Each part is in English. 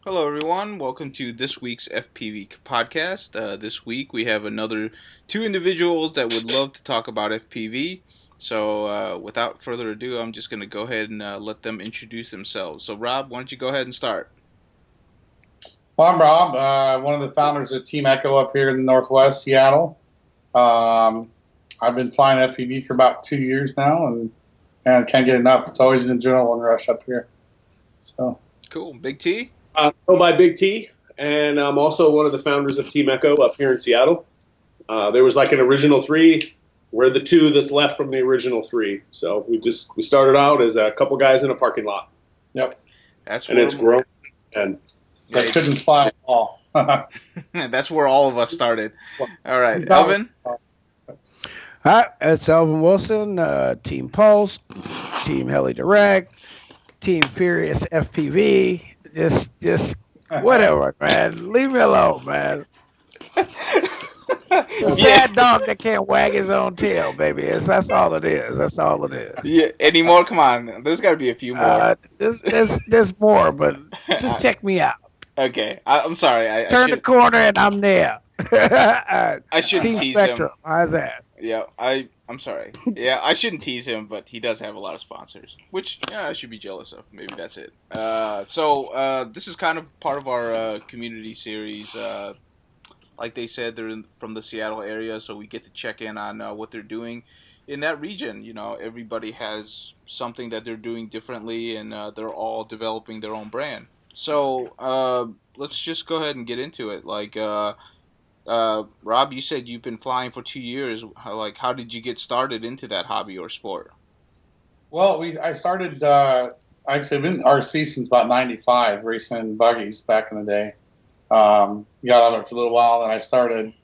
Hello, everyone. Welcome to this week's FPV podcast. This week we have another two individuals that would love to talk about FPV. So, without further ado, I'm just going to go ahead and let them introduce themselves. So, Rob, why don't you go ahead and start? Well, I'm Rob, one of the founders of Team Ecko up here in the Northwest, Seattle. I've been flying FPV for about 2 years now, and can't get enough. It's always an adrenaline rush up here. So cool. Big T? Go by Big T, and I'm also one of the founders of Team Ecko up here in Seattle. There was like an original three. We're the two that's left from the original three. So we started out as a couple guys in a parking lot. Yep. It's grown. And I couldn't fly at all. That's where all of us started. All right, Elvan? Hi, it's Elvan Wilson, Team Pulse, Team Heli Direct, Team Furious FPV. Just whatever, man. Leave me alone, man. A sad dog that can't wag his own tail, baby. That's all it is. That's all it is. Yeah. Any more? Come on. There's got to be a few more. There's more, but just check me out. Okay. I'm sorry. Turn the corner and I'm there. I shouldn't Team tease Spectrum. him. How's that? Yeah, I'm sorry. Yeah, I shouldn't tease him, but he does have a lot of sponsors, which I should be jealous of. Maybe that's it. So this is kind of part of our community series. Like they said, they're from the Seattle area, so we get to check in on what they're doing in that region. You know, everybody has something that they're doing differently, and they're all developing their own brand. So let's just go ahead and get into it. Like, Rob, you said you've been flying for 2 years. How did you get started into that hobby or sport? Well, I started, actually, I've been in RC since about 95, racing buggies back in the day. Got out of it for a little while, and I started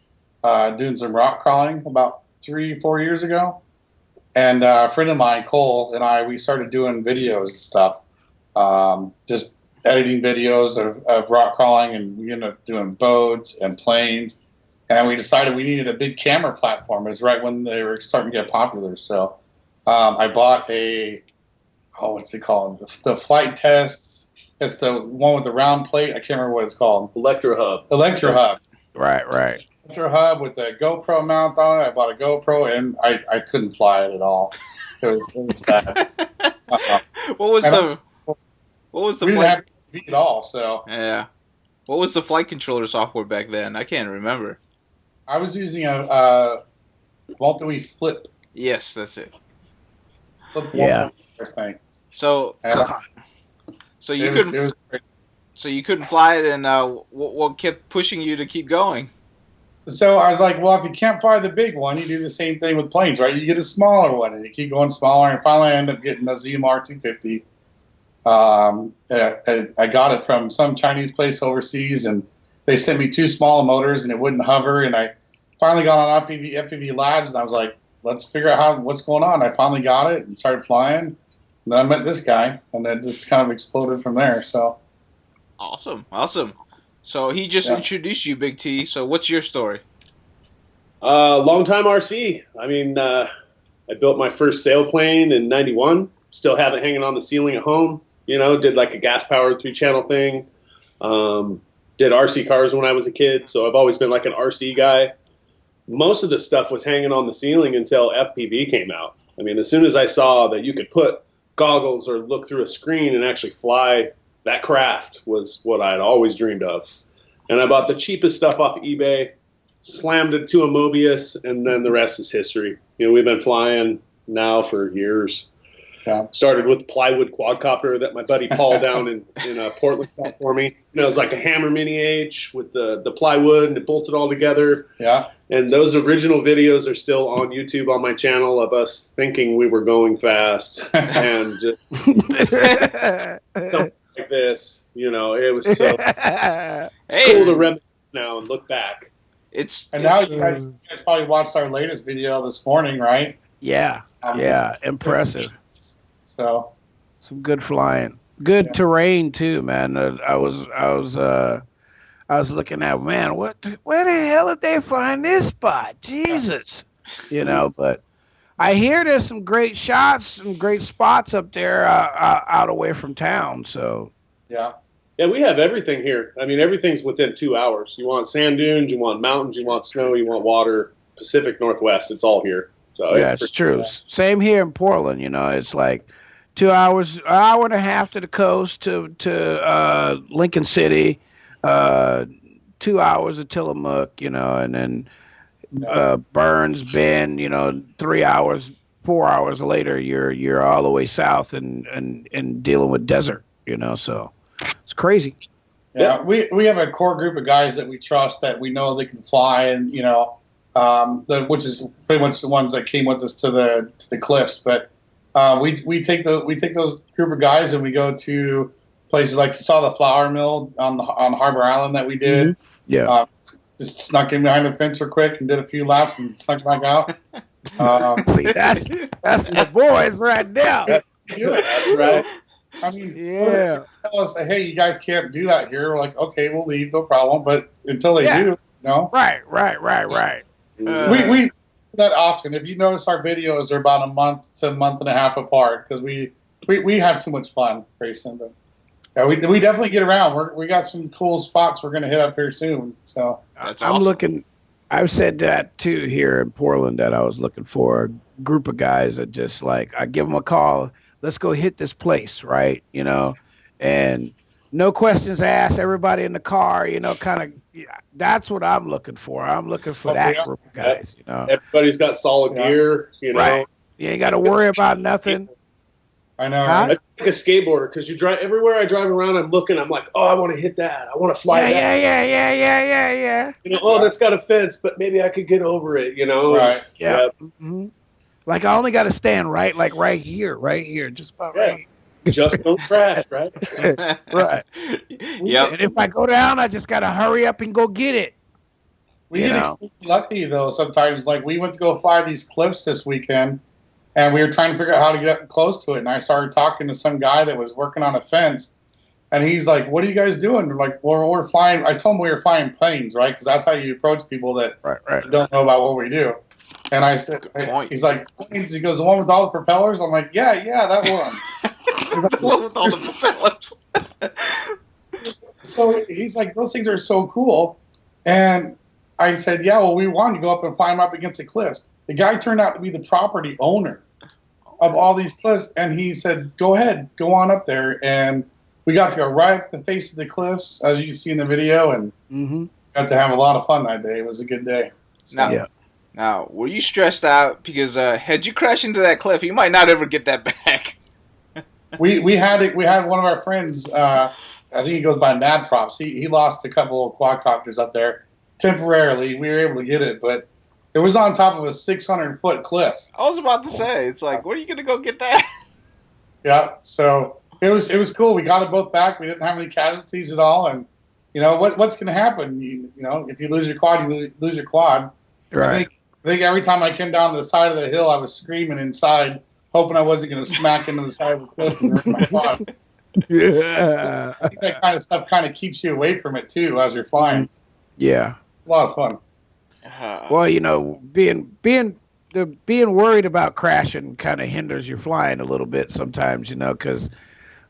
doing some rock crawling about 3-4 years ago. And a friend of mine, Cole, and we started doing videos and stuff. Just editing videos of rock crawling, and we ended up doing boats and planes. And we decided we needed a big camera platform. It was right when they were starting to get popular. So I bought what's it called? The flight tests. It's the one with the round plate. I can't remember what it's called. Electro Hub. Right. Electro Hub with the GoPro mount on it. I bought a GoPro, and I couldn't fly it at all. It was bad. What was the we didn't flight? have to beat it all. So Yeah. What was the flight controller software back then? I can't remember. I was using a multi flip. Yes, that's it. Yeah. Thing. So you It couldn't. was great. So you couldn't fly it, and what kept pushing you to keep going? So I was like, well, if you can't fly the big one, you do the same thing with planes, right? You get a smaller one, and you keep going smaller, and finally I end up getting a ZMR 250. I got it from some Chinese place overseas, and they sent me 2 small motors, and it wouldn't hover. And I finally got on FPV Labs, and I was like, let's figure out what's going on. I finally got it and started flying. And then I met this guy, and it just kind of exploded from there. So Awesome. So he just introduced you, Big T. So what's your story? Long time RC. I mean, I built my first sailplane in '91. Still have it hanging on the ceiling at home. You know, did like a gas-powered 3-channel thing. Did RC cars when I was a kid, so I've always been like an RC guy. Most of the stuff was hanging on the ceiling until FPV came out. I mean, as soon as I saw that you could put goggles or look through a screen and actually fly, that craft was what I had always dreamed of. And I bought the cheapest stuff off eBay, slammed it to a Mobius, and then the rest is history. You know, we've been flying now for years. yeah. Started with the plywood quadcopter that my buddy Paul down in Portland got for me. You know, it was like a Hammer Mini H with the plywood, and it bolted all together. Yeah. And those original videos are still on YouTube on my channel of us thinking we were going fast and something like this. You know, it was so cool to reminisce now and look back. And now you guys probably watched our latest video this morning, right? Yeah. Impressive. So Some good flying, good terrain too, man. I was looking at, man, where the hell did they find this spot? Jesus, But I hear there's some great shots, some great spots up there, out away from town. So yeah, Yeah, we have everything here. I mean, everything's within 2 hours. You want sand dunes, you want mountains, you want snow, you want water. Pacific Northwest, it's all here. So Yeah, it's true. Cool. Same here in Portland. You know, it's like 2 hours, an hour and a half to the coast to Lincoln City, 2 hours to Tillamook. You know, and then Burns Bend. You know, 3 hours, 4 hours later, you're all the way south and dealing with desert. You know, so it's crazy. Yeah, we have a core group of guys that we trust that we know they can fly, and you know. Which is pretty much the ones that came with us to the cliffs. But we take those group of guys and we go to places like you saw the flour mill on Harbor Island that we did. Mm-hmm. Yeah, just snuck in behind the fence real quick and did a few laps and snuck back out. See, that's the boys right there. That's right. I mean, yeah. Tell us, hey, you guys can't do that here. We're like, okay, we'll leave, no problem. But until they do, no. Right. We do that often. If you notice our videos, they're about a month to a month and a half apart because we have too much fun racing. But yeah, we definitely get around. We got some cool spots we're going to hit up here soon. So that's I'm awesome. looking. I've said that too here in Portland that I was looking for a group of guys that just like I give them a call. Let's go hit this place, right? You know, and no questions asked. Everybody in the car, you know, kind of. That's what I'm looking for. I'm looking for that group of guys. You know, everybody's got solid gear. You know, right? You ain't got to worry about nothing. I know. Huh? I'm like a skateboarder because you drive everywhere I drive around. I'm looking. I'm like, oh, I want to hit that. I want to fly that. Yeah. You know, oh, that's got a fence, but maybe I could get over it. You know, right? Yeah. Mm-hmm. Like I only got to stand right here, just about right. Just don't crash, right? Right. Yep. And if I go down, I just got to hurry up and go get it. We get extremely lucky though. Sometimes, like we went to go fly these cliffs this weekend, and we were trying to figure out how to get close to it. And I started talking to some guy that was working on a fence, and he's like, "What are you guys doing?" We're like, "Well, we're flying." I told him we were flying planes, right? Because that's how you approach people that don't know about what we do. And I said, "He's like, planes." He goes, "The one with all the propellers?" I'm like, "Yeah, that one." The one with all the propellers. So he's like, "Those things are so cool," and I said, "Yeah, well, we wanted to go up and climb up against the cliffs." The guy turned out to be the property owner of all these cliffs, and he said, "Go ahead, go on up there." And we got to go right up the face of the cliffs, as you see in the video, and got to have a lot of fun that day. It was a good day. So, now, were you stressed out because had you crashed into that cliff, you might not ever get that back? We had one of our friends. I think he goes by Mad Props. He lost a couple of quadcopters up there temporarily. We were able to get it, but it was on top of a 600-foot cliff. I was about to say, it's like, where are you gonna go get that? Yeah, so it was cool. We got it both back. We didn't have any casualties at all, and you know what's going to happen? You know, if you lose your quad, you lose your quad. Right. I think every time I came down the side of the hill, I was screaming inside, hoping I wasn't going to smack into the side of the cliff and hurt my quad. Yeah. I think that kind of stuff kind of keeps you away from it too as you're flying. Yeah. It's a lot of fun. Well, you know, being worried about crashing kind of hinders your flying a little bit sometimes, you know, because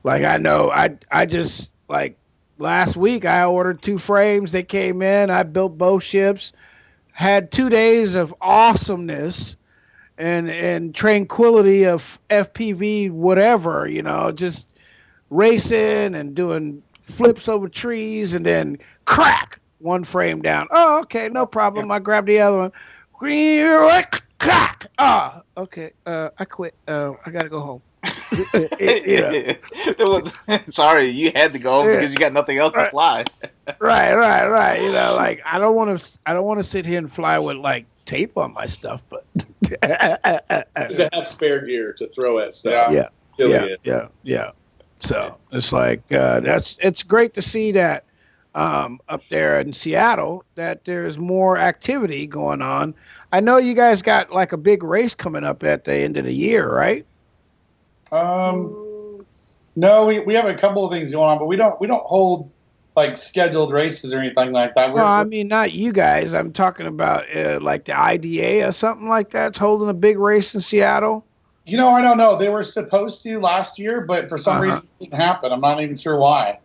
like I know I just like last week I ordered 2 frames. They came in. I built both ships. Had 2 days of awesomeness and tranquility of FPV, whatever, you know, just racing and doing flips over trees, and then crack, 1 frame down. Oh, okay, no problem. I grabbed the other one. Crack. Ah, okay. I quit. I gotta go home. Sorry, you had to go because you got nothing else to fly. Right. You know, like I don't want to sit here and fly with like tape on my stuff, but to have spare gear to throw at stuff. Yeah. So it's like it's great to see that up there in Seattle that there's more activity going on. I know you guys got like a big race coming up at the end of the year, right? No, we have a couple of things going on, but we don't hold like scheduled races or anything like that. Well, I mean, not you guys. I'm talking about like the IDA or something like that's holding a big race in Seattle. You know, I don't know. They were supposed to last year, but for some reason it didn't happen. I'm not even sure why.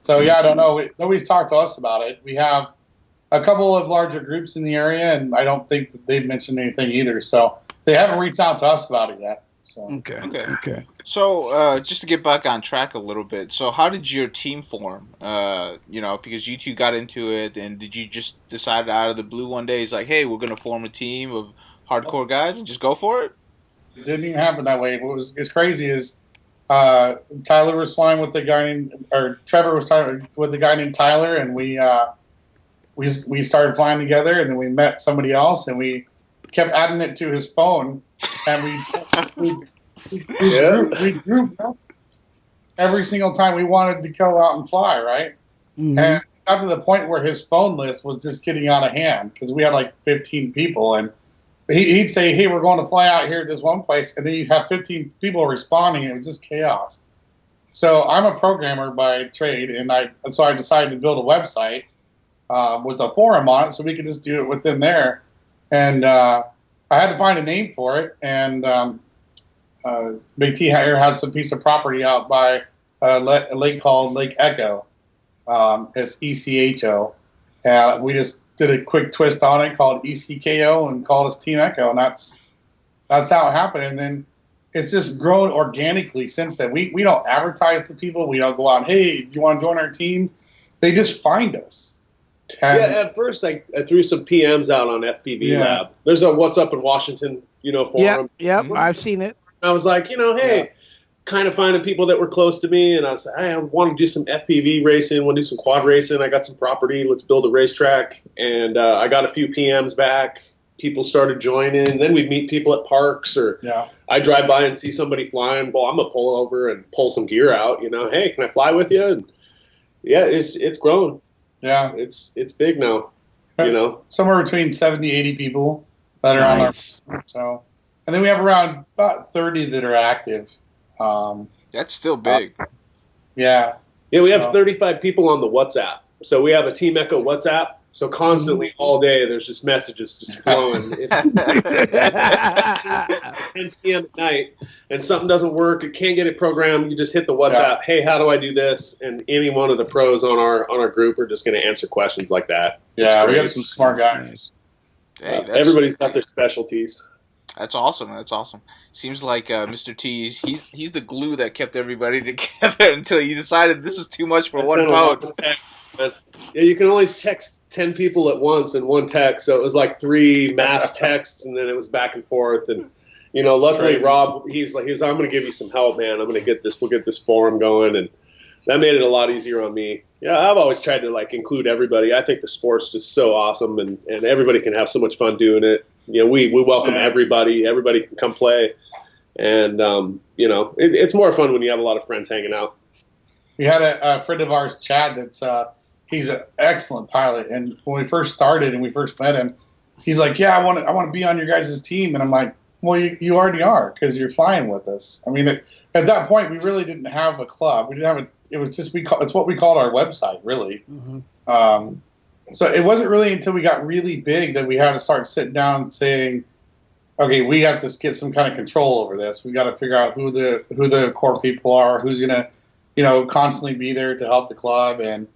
So yeah, I don't know. Nobody's talked to us about it. We have a couple of larger groups in the area, and I don't think that they've mentioned anything either. So they haven't reached out to us about it yet. So Okay. So, just to get back on track a little bit, so how did your team form? Because you two got into it, and did you just decide out of the blue one day, it's like, hey, we're going to form a team of hardcore guys and just go for it? It didn't even happen that way. What was crazy is Tyler was flying with Trevor was with a guy named Tyler, and we started flying together, and then we met somebody else, and we kept adding it to his phone, and we grouped up every single time we wanted to go out and fly, right? Mm-hmm. And got to the point where his phone list was just getting out of hand because we had like 15 people, and he'd say, hey, we're going to fly out here at this one place, and then you'd have 15 people responding, and it was just chaos. So I'm a programmer by trade, and so I decided to build a website with a forum on it so we could just do it within there. And I had to find a name for it, and Big T here had some piece of property out by a lake called Lake Ecko. It's ECHO. We just did a quick twist on it called ECKO and called us Team Ecko, and that's how it happened. And then it's just grown organically since then. We don't advertise to people. We don't go out, hey, do you want to join our team? They just find us. And at first I threw some PMs out on FPV Lab. There's a What's Up in Washington, forum. Yep, I've seen it. I was like, hey, kind of finding people that were close to me, and I was like, I want to do some FPV racing, want to do some quad racing. I got some property, let's build a racetrack. And I got a few PMs back. People started joining. Then we'd meet people at parks, or I drive by and see somebody flying. Well, I'm gonna pull over and pull some gear out. Hey, can I fly with you? And it's grown. Yeah, it's big now. Somewhere between 70, 80 people that are on our. So, and then we have around about 30 that are active. That's still big. We have 35 people on the WhatsApp. So we have a Team Ecko WhatsApp. So constantly, all day, there's just messages just flowing. 10 p.m. at night, and something doesn't work, it can't get it programmed, you just hit the WhatsApp, hey, how do I do this? And any one of the pros on our group are just going to answer questions like that. Yeah, we got some smart guys. Hey, everybody's got their specialties. That's awesome. Seems like Mr. T, he's the glue that kept everybody together until he decided this is too much for one phone. Yeah, you can only text 10 people at once in one text, so it was like 3 mass texts, and then it was back and forth. And luckily crazy. Rob, he's like, I'm going to give you some help, man. We'll get this forum going, and that made it a lot easier on me. Yeah, I've always tried to include everybody. I think the sport's just so awesome, and everybody can have so much fun doing it. We welcome everybody. Everybody can come play, and it's more fun when you have a lot of friends hanging out. We had a friend of ours, Chad, that's he's an excellent pilot. And when we first started and we first met him, he's like, "Yeah, I want to be on your guys' team." And I'm like, "Well, you already are because you're flying with us." I mean, at that point, we really didn't have a club. We didn't have it was just it's what we called our website, really. Mm-hmm. So it wasn't really until we got really big that we had to start sitting down and saying, "Okay, we have to get some kind of control over this. We got to figure out who the core people are, who's gonna." Constantly be there to help the club and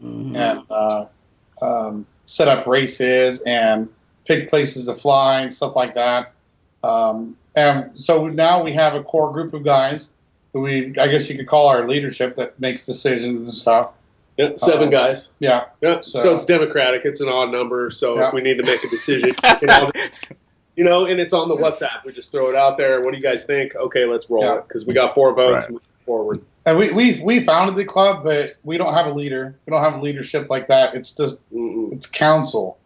set up races and pick places to fly and stuff like that. And so now we have a core group of guys who I guess you could call our leadership that makes decisions and stuff. Yeah, 7 guys. Yeah. So it's democratic. It's an odd number. So if we need to make a decision, and it's on the WhatsApp. We just throw it out there. What do you guys think? Okay, let's roll it because we got 4 votes. Right. Moving forward. And we founded the club, but we don't have a leader. We don't have a leadership like that. It's just it's council.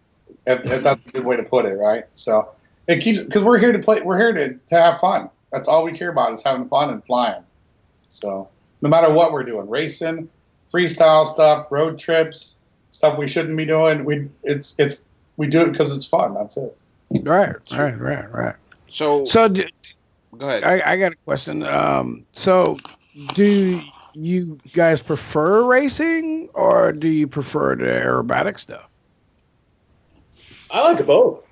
If that's a good way to put it, right? So it keeps because we're here to play. We're here to have fun. That's all we care about is having fun and flying. So no matter what we're doing, racing, freestyle stuff, road trips, stuff we shouldn't be doing, we do it because it's fun. That's it. Right. So go ahead. I got a question. So do you guys prefer racing or do you prefer the aerobatic stuff? I like both.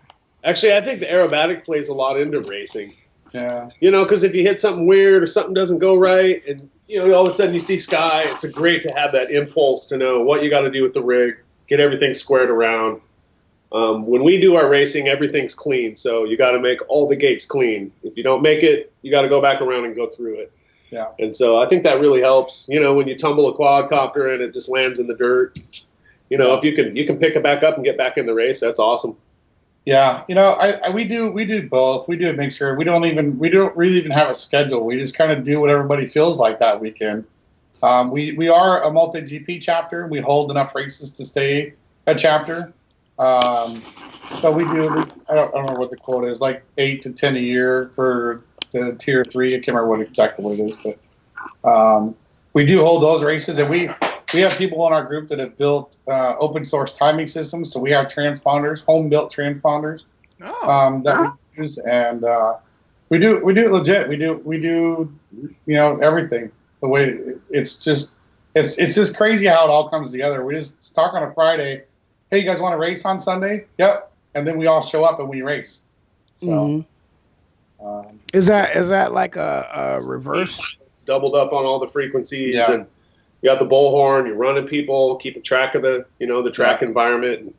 Actually, I think the aerobatic plays a lot into racing. Yeah. You know, because if you hit something weird or something doesn't go right, and all of a sudden you see sky, it's great to have that impulse to know what you got to do with the rig, get everything squared around. When we do our racing, everything's clean, so you got to make all the gates clean. If you don't make it, you got to go back around and go through it. Yeah. And so I think that really helps. When you tumble a quadcopter and it just lands in the dirt, if you can pick it back up and get back in the race, that's awesome. Yeah, we do both. We do a mixture. We don't really even have a schedule. We just kind of do what everybody feels like that weekend. We are a multi-GP chapter. We hold enough races to stay a chapter. So we do. I don't remember what the quote is. Like 8 to 10 a year for the tier 3. I can't remember exactly what it is, but we do hold those races, and we have people in our group that have built open source timing systems. So we have transponders, home built transponders that we use, and we do it legit. We do everything the way it's just crazy how it all comes together. We just talk on a Friday. Hey, you guys want to race on Sunday? Yep, and then we all show up and we race. So is that like a reverse? Doubled up on all the frequencies, Yeah. and you got the bullhorn. You're running people, keeping track of the the track environment,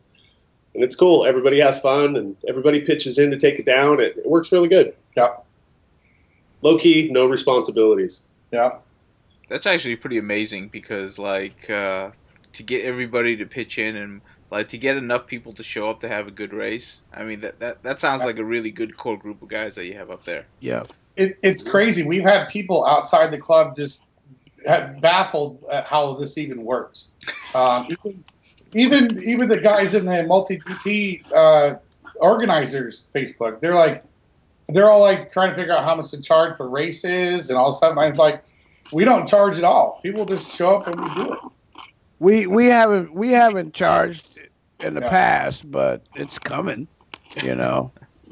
and it's cool. Everybody has fun, and everybody pitches in to take it down. It works really good. Yeah. Low key, no responsibilities. Yeah. That's actually pretty amazing because to get everybody to pitch in and to get enough people to show up to have a good race. I mean that sounds like a really good core group of guys that you have up there. Yeah. It's crazy. We've had people outside the club just baffled at how this even works. Even the guys in the multi-GP organizers Facebook, they're all like trying to figure out how much to charge for races, and all of a sudden I'm like, we don't charge at all. People just show up and we do it. We haven't charged in the past, but it's coming. Yeah.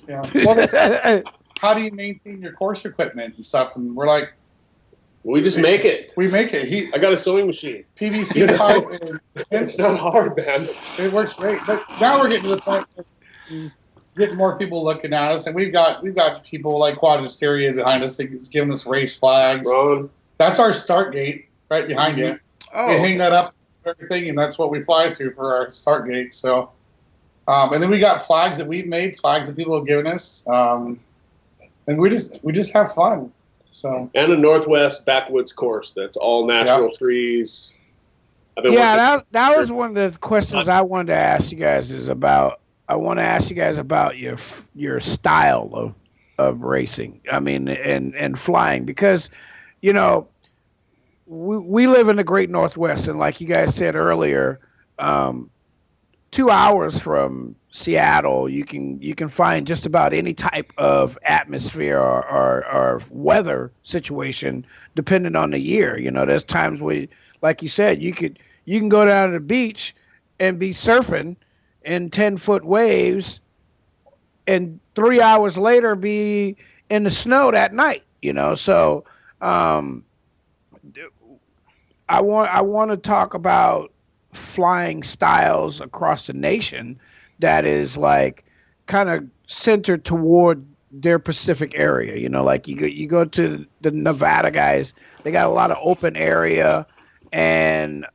Well, how do you maintain your course equipment and stuff? And we're like, we just make it. We make it. I got a sewing machine. PVC pipe. And it's not hard, man. It works great. But now we're getting to the point where getting more people looking at us, and we've got people like Quad Hysteria behind us that's giving us race flags. Ron. That's our start gate right behind you. Oh, we hang that up and everything, and that's what we fly through for our start gate. So, and then we got flags that we've made, flags that people have given us, and we just have fun. So, and a Northwest backwoods course that's all natural trees. That was one of the questions I wanted to ask you guys I want to ask you guys about your style of racing. I mean, and flying, because we live in the great Northwest, and like you guys said earlier, 2 hours from Seattle, you can find just about any type of atmosphere or weather situation depending on the year. There's times where, like you said, you can go down to the beach and be surfing in 10-foot waves, and 3 hours later be in the snow that night. So I want to talk about flying styles across the nation that is like kind of centered toward their Pacific area. Like you go to the Nevada guys, they got a lot of open area and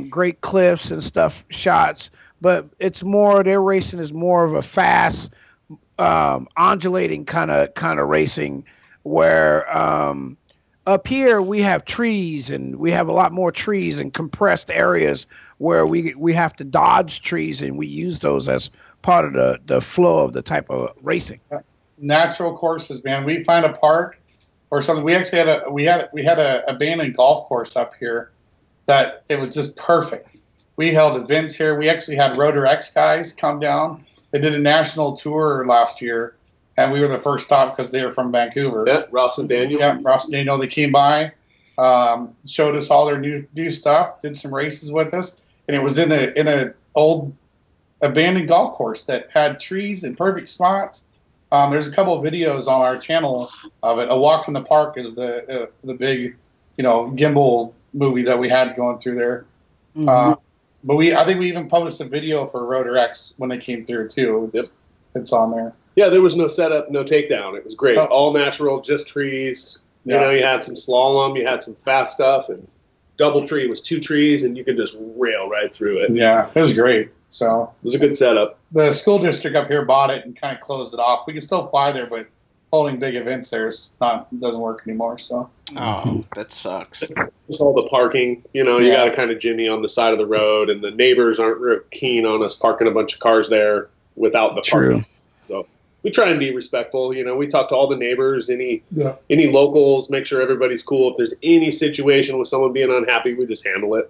great cliffs and stuff shots, but it's more, their racing is more of a fast undulating kind of racing, where up here we have trees, and we have a lot more trees and compressed areas where we have to dodge trees, and we use those as part of the flow of the type of racing. Natural courses, man. We find a park or something. We actually had a abandoned golf course up here that it was just perfect. We held events here. We actually had Rotor X guys come down. They did a national tour last year, and we were the first stop because they were from Vancouver. Yeah, Ross and Daniel. Yeah, Ross and Daniel. They came by, showed us all their new stuff, did some races with us, and it was in a old abandoned golf course that had trees and perfect spots. There's a couple of videos on our channel of it. A Walk in the Park is the big, gimbal movie that we had going through there. Mm-hmm. But I think we even published a video for Rotor X when they came through too. It's on there. Yeah, there was no setup, no takedown. It was great. Oh. All natural, just trees. Yeah. You know, you had some slalom, you had some fast stuff, and DoubleTree was 2 trees, and you could just rail right through it. Yeah, it was great. So It was a good setup. the school district up here bought it and kind of closed it off. We can still fly there, but holding big events there doesn't work anymore. So Oh, that sucks. Just all the parking, you know, you Yeah. got to kind of jimmy on the side of the road, and the neighbors aren't real keen on us parking a bunch of cars there without the parking. So we try and be respectful. You know, we talk to all the neighbors, any locals, make sure everybody's cool. If there's any situation with someone being unhappy, we just handle it.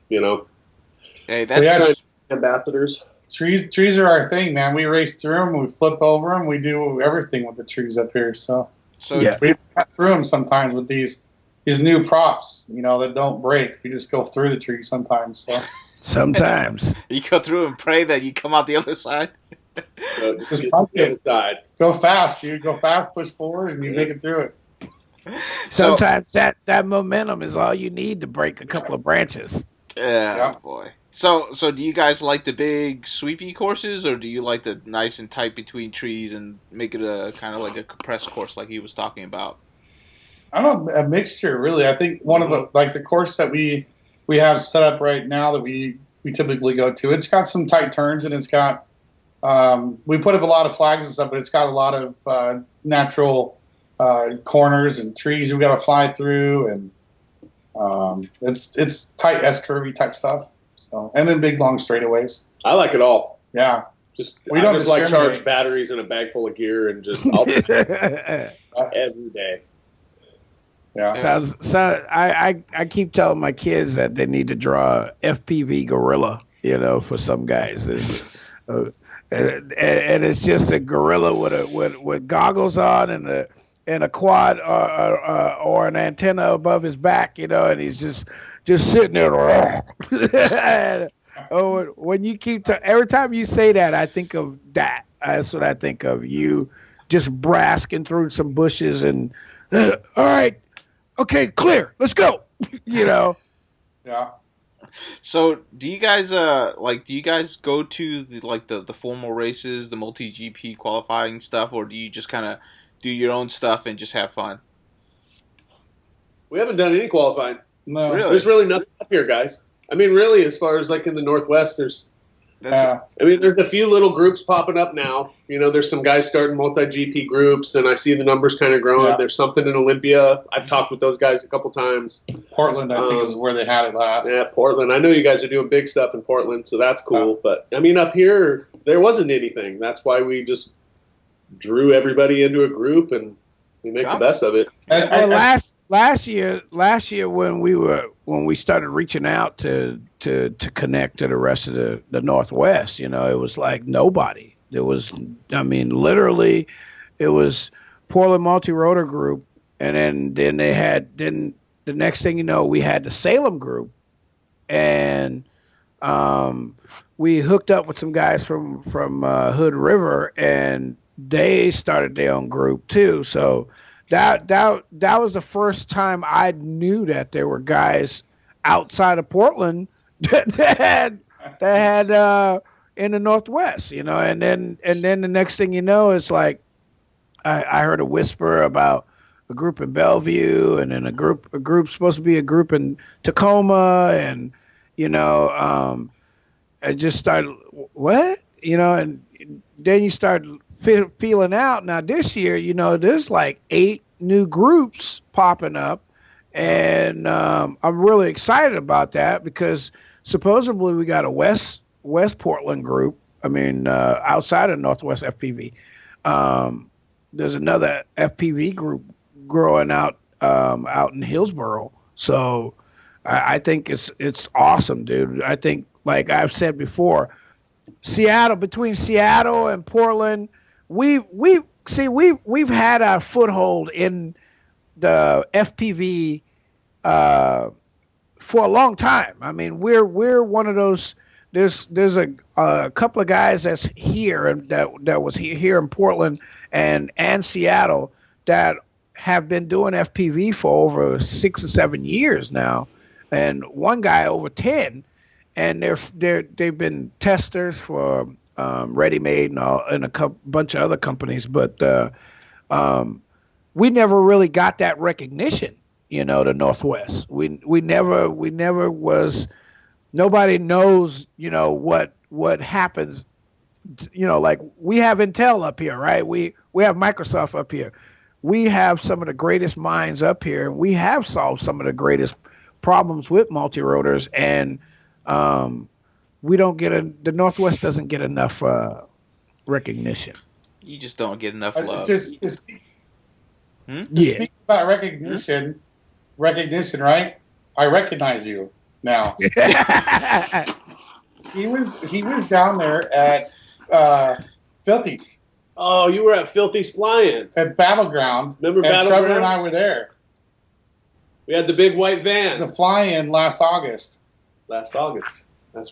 You know, Hey, But yeah, that's ambassadors. trees are our thing, man. We race through them, we flip over them, we do everything with the trees up here. So so. Yeah. we cut through them sometimes with these new props, you know, that don't break. We just go through the trees sometimes. So Sometimes. You go through and pray that you come out the other side. So Just get park to the it. other side. go fast, dude. Go fast, push forward, and you make it through it. So, Sometimes that momentum is all you need to break a couple of branches. yeah, boy. So do you guys like the big sweepy courses, or do you like the nice and tight between trees and make it a kind of like a compressed course like he was talking about? I don't know, a mixture, really. I think one of the course that we have set up right now that we typically go to, it's got some tight turns and it's got we put up a lot of flags and stuff, but it's got a lot of natural corners and trees we got to fly through, and it's tight S-curvy type stuff. So, and then big long straightaways. I like it all. Yeah, I don't just like discriminate. charged batteries and a bag full of gear, and just I'll do it every day. yeah. So I keep telling my kids that they need to draw FPV gorilla, you know, for some guys. And it's just a gorilla with goggles on and a quad or an antenna above his back, you know, and he's just sitting there. Oh, when you every time you say that, I think of that. That's what I think of. You just brasking through some bushes and all right, okay, clear, let's go. You know. Yeah. So do you guys go to the formal races, the multi GP qualifying stuff, or do you just kind of do your own stuff and just have fun? We haven't done any qualifying. No. Really? There's really nothing up here, guys. I mean, really, as far as like in the Northwest, there's a few little groups popping up now. You know, there's some guys starting multi-GP groups, and I see the numbers kind of growing. Yeah. There's something in Olympia. I've talked with those guys a couple times. Portland, I think, is where they had it last. Yeah, Portland. I know you guys are doing big stuff in Portland, so that's cool. But, I mean, up here, there wasn't anything. That's why we just drew everybody into a group, and we make the best of it. And Last year when we started reaching out to connect to the rest of the Northwest, you know, it was like nobody. There was, I mean, literally, it was Portland Multi-Rotor Group, and then they had the next thing you know, we had the Salem group, and we hooked up with some guys from Hood River, and they started their own group too. So that was the first time I knew that there were guys outside of Portland that had in the Northwest, you know. And then the next thing you know, it's like I heard a whisper about a group in Bellevue, and then a group supposed to be a group in Tacoma, and you know, I just started what, you know, and then you start feeling out. Now this year, you know, there's like 8 new groups popping up, and I'm really excited about that because supposedly we got a West Portland group. I mean, outside of Northwest FPV, there's another FPV group growing out in Hillsboro. So I think it's awesome, dude. I think, like I've said before, between Seattle and Portland, we've had our foothold in the FPV for a long time. I mean, we're one of those. There's a couple of guys that's here and that was here in Portland and Seattle that have been doing FPV for over 6 or 7 years now, and one guy over 10. And they've been testers for Ready Made and a bunch of other companies, but we never really got that recognition. The Northwest. We never was. Nobody knows. What happens. Like we have Intel up here, right? We have Microsoft up here. We have some of the greatest minds up here. We have solved some of the greatest problems with multi-rotors, and we don't get the Northwest doesn't get enough recognition. You just don't get enough love. Speak about recognition, right? I recognize you now. He was down there at Filthy's. Oh, you were at Filthy's flying at Battleground. Remember Battleground? Trevor and I were there. We had the big white van. The fly-in last August. That's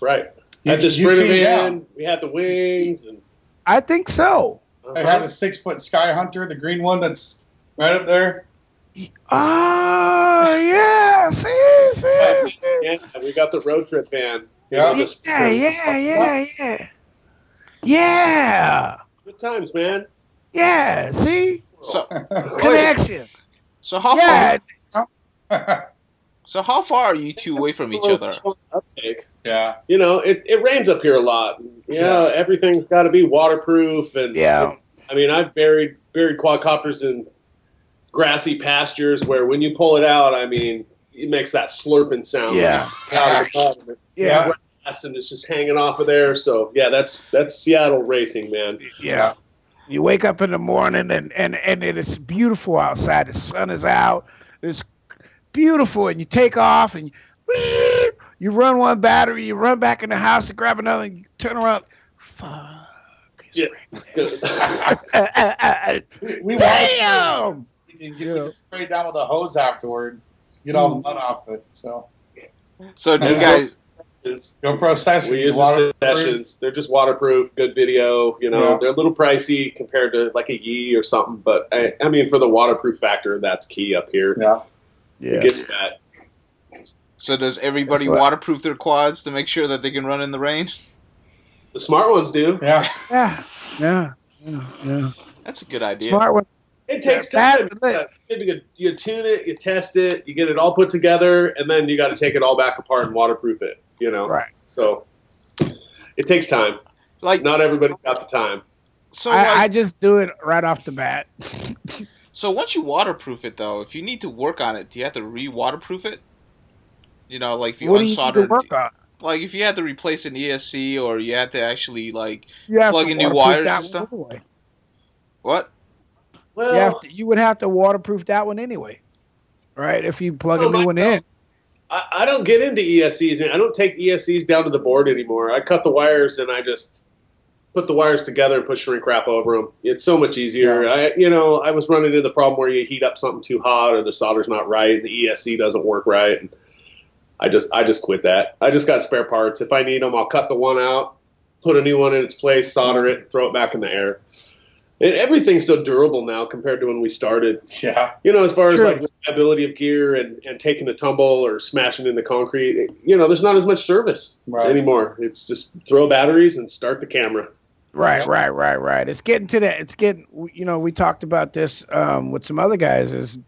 right. Had the sprinter van. We had the wings. And I think so. I had the 6-foot Sky Hunter, the green one that's right up there. Yeah. See. Yeah, we got the road trip van. Yeah. Good times, man. Yeah. See. Connection. So how far? So how far are you two away from each other? Yeah. It rains up here a lot. Everything's got to be waterproof, and I've buried quadcopters in grassy pastures where when you pull it out, it makes that slurping sound. Yeah. Out of the bottom. And it's just hanging off of there. So that's Seattle racing, man. Yeah. You wake up in the morning and it is beautiful outside. The sun is out. It's beautiful, and you take off and you run one battery. You run back in the house and grab another. And you turn around. Fuck. Yeah. We damn. You can get straight down with a hose afterward. Get all the mud off it. So do you guys? GoPro Sessions. We use the Sessions. They're just waterproof, good video. They're a little pricey compared to like a Yi or something, but for the waterproof factor, that's key up here. Yeah. It gets that. So does everybody waterproof their quads to make sure that they can run in the rain? The smart ones do. Yeah. That's a good idea. Smart one. It takes time. You tune it, you test it, you get it all put together, and then you got to take it all back apart and waterproof it. Right. So it takes time. Like not everybody got the time. So I just do it right off the bat. So once you waterproof it, though, if you need to work on it, do you have to re-waterproof it? Like if you unsoldered, like if you had to replace an ESC, or you had to actually plug in new wires and stuff. Anyway. What? Well, you would have to waterproof that one anyway, right? If you plug a new one in. I don't get into ESCs. I don't take ESCs down to the board anymore. I cut the wires and I just put the wires together and put shrink wrap over them. It's so much easier. I was running into the problem where you heat up something too hot, or the solder's not right, and the ESC doesn't work right. And I just quit that. I just got spare parts. If I need them, I'll cut the one out, put a new one in its place, solder it, throw it back in the air. And everything's so durable now compared to when we started. Yeah. As far as reliability of gear and taking a tumble or smashing into concrete, there's not as much service anymore. It's just throw batteries and start the camera. Right. It's getting to that. We talked about this with some other guys.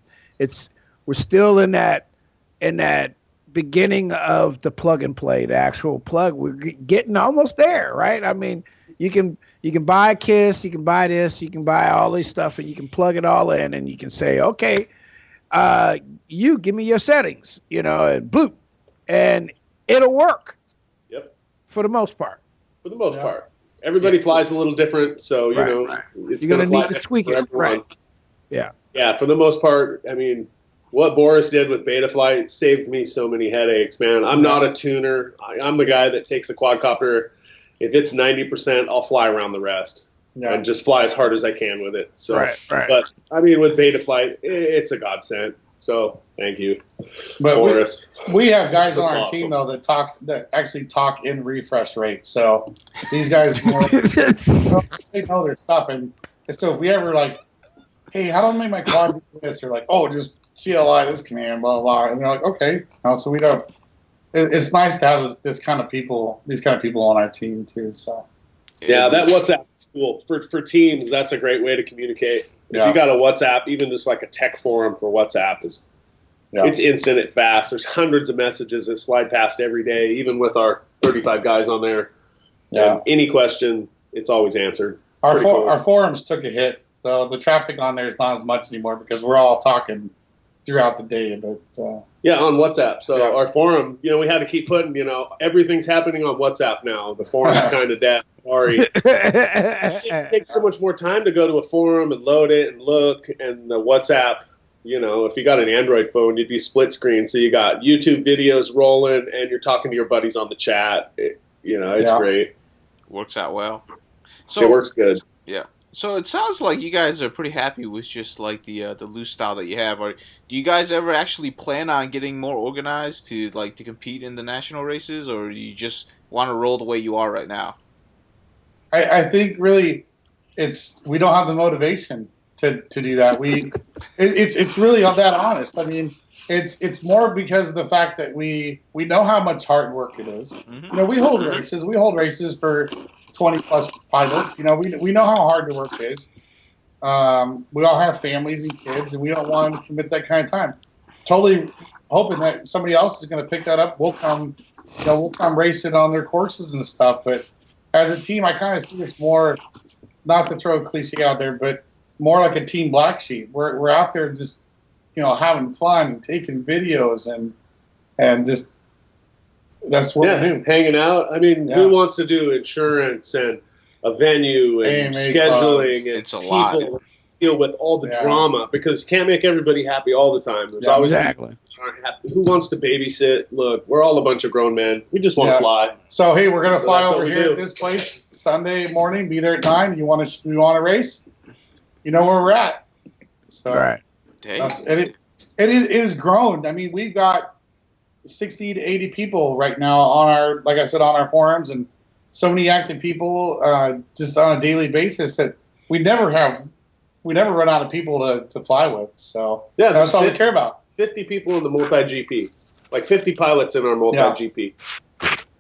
We're still in that beginning of the plug and play, the actual plug. We're getting almost there, right? You can buy a KISS, you can buy this, you can buy all this stuff, and you can plug it all in, and you can say, okay, you give me your settings, and bloop, and it'll work. Yep. For the most part. Part. Everybody flies a little different, so it's you're gonna need to tweak it. Right. Yeah. Yeah. For the most part, what Boris did with Betaflight saved me so many headaches, man. I'm not a tuner. I'm the guy that takes a quadcopter. If it's 90%, I'll fly around the rest and just fly as hard as I can with it. So, right. But with Betaflight, it's a godsend. So thank you, Boris. We have guys on our team though that actually talk in refresh rate. So these guys they know their stuff, and so if we ever hey, how do I make my quad do this? Or just CLI this command, blah blah, and they're like, okay. So we don't. It's nice to have these kind of people on our team too. So Yeah, that WhatsApp is cool. For teams, that's a great way to communicate. If you got a WhatsApp, even just like a tech forum for WhatsApp it's instant, it's fast. There's hundreds of messages that slide past every day, even with our 35 guys on there. Yeah. And any question, it's always answered. Our forums took a hit. So the traffic on there is not as much anymore because we're all talking throughout the day. But on WhatsApp. So our forum, we had to keep putting, everything's happening on WhatsApp now. The forum's kind of dead. Sorry. It takes so much more time to go to a forum and load it and look. And the WhatsApp, if you got an Android phone, you'd be split screen. So you got YouTube videos rolling and you're talking to your buddies on the chat. It's great. Works out well. So it works good. Yeah. So it sounds like you guys are pretty happy with just like the loose style that you have. Do you guys ever actually plan on getting more organized to compete in the national races, or you just want to roll the way you are right now? I think really we don't have the motivation to do that. It's really not that honest. I mean, it's more because of the fact that we know how much hard work it is. Mm-hmm. We hold races. We hold races for 20 plus pilots. We know how hard the work is. We all have families and kids, and we don't want to commit that kind of time. Totally hoping that somebody else is going to pick that up. We'll come race it on their courses and stuff. But as a team, I kind of see this more, not to throw a cliche out there, but more like a team black sheep. We're out there just, having fun, taking videos, and just. That's what we do. Hanging out. I mean, who wants to do insurance and a venue and scheduling and it's a people lot. Deal with all the drama because you can't make everybody happy all the time. There's always people who aren't happy. Who wants to babysit? Look, we're all a bunch of grown men. We just want to fly. So hey, we're gonna fly over here at this place Sunday morning. Be there at 9. You want to race? You know where we're at. So right. It is grown. I mean, we've got 60 to 80 people right now on our forums, and so many active people just on a daily basis that we never run out of people to fly with. So that's all we care about. 50 people in the multi-GP, like 50 pilots in our multi-GP.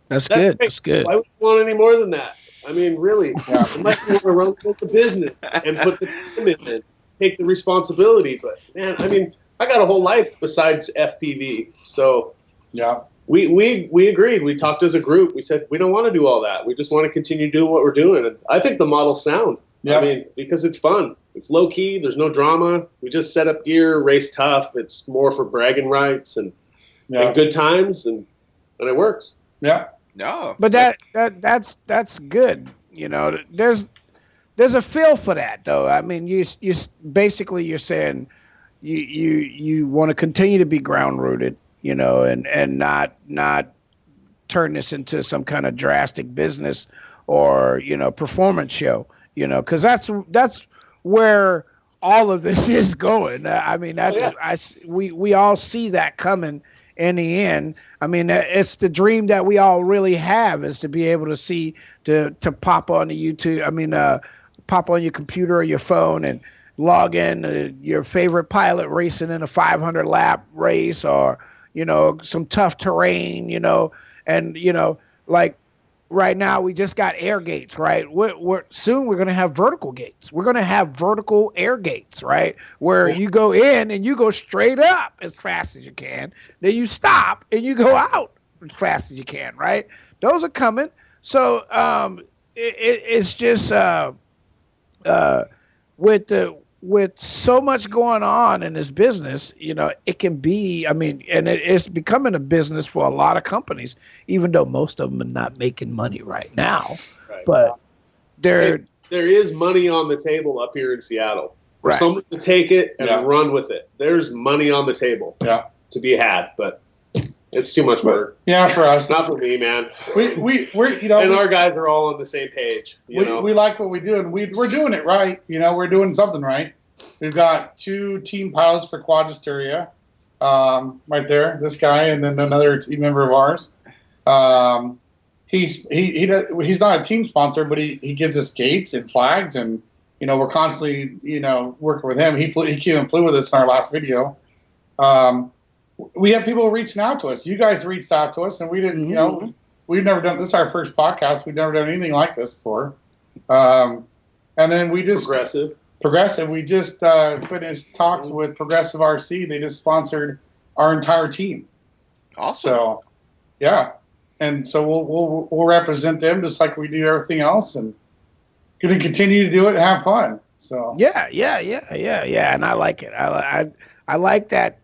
That's good. That's good. Why would you want any more than that? I mean, really, unless you want to run the business and put the time in and take the responsibility. But man, I mean, I got a whole life besides FPV, so. Yeah, we agreed. We talked as a group. We said we don't want to do all that. We just want to continue doing what we're doing. And I think the model's sound. Yeah. I mean, because it's fun. It's low key. There's no drama. We just set up gear, race tough. It's more for bragging rights and good times, and it works. Yeah. No. But that's good. There's a feel for that though. I mean, you basically you're saying you want to continue to be ground rooted. And not turn this into some kind of drastic business or, performance show, because that's where all of this is going. I mean, we all see that coming in the end. I mean, it's the dream that we all really have is to be able to see, to pop on the YouTube. I mean, pop on your computer or your phone and log in your favorite pilot racing in a 500 lap race or, some tough terrain, and, like right now we just got air gates, right? Soon we're going to have vertical gates. We're going to have vertical air gates, right? Where you go in and you go straight up as fast as you can. Then you stop and you go out as fast as you can, right? Those are coming. So it's just with so much going on in this business, it can be, and it's becoming a business for a lot of companies, even though most of them are not making money right now. Right. But there is money on the table up here in Seattle. For someone to take it and run with it. There's money on the table to be had, but it's too much work. Yeah, for us. Not for me, man. We're and our guys are all on the same page. We like what we do, and we're doing it right. We're doing something right. We've got 2 team pilots for Quadristeria, right there. This guy, and then another team member of ours. He's not a team sponsor, but he gives us gates and flags, and we're constantly working with him. He came and flew with us in our last video. We have people reaching out to us. You guys reached out to us, and we didn't. We've never done this. Is our first podcast. We've never done anything like this before. And then we just Progressive. We just finished talks with Progressive RC. They just sponsored our entire team. Awesome. So, yeah, and so we'll represent them just like we do everything else, and going to continue to do it and have fun. So yeah, and I like it. I like that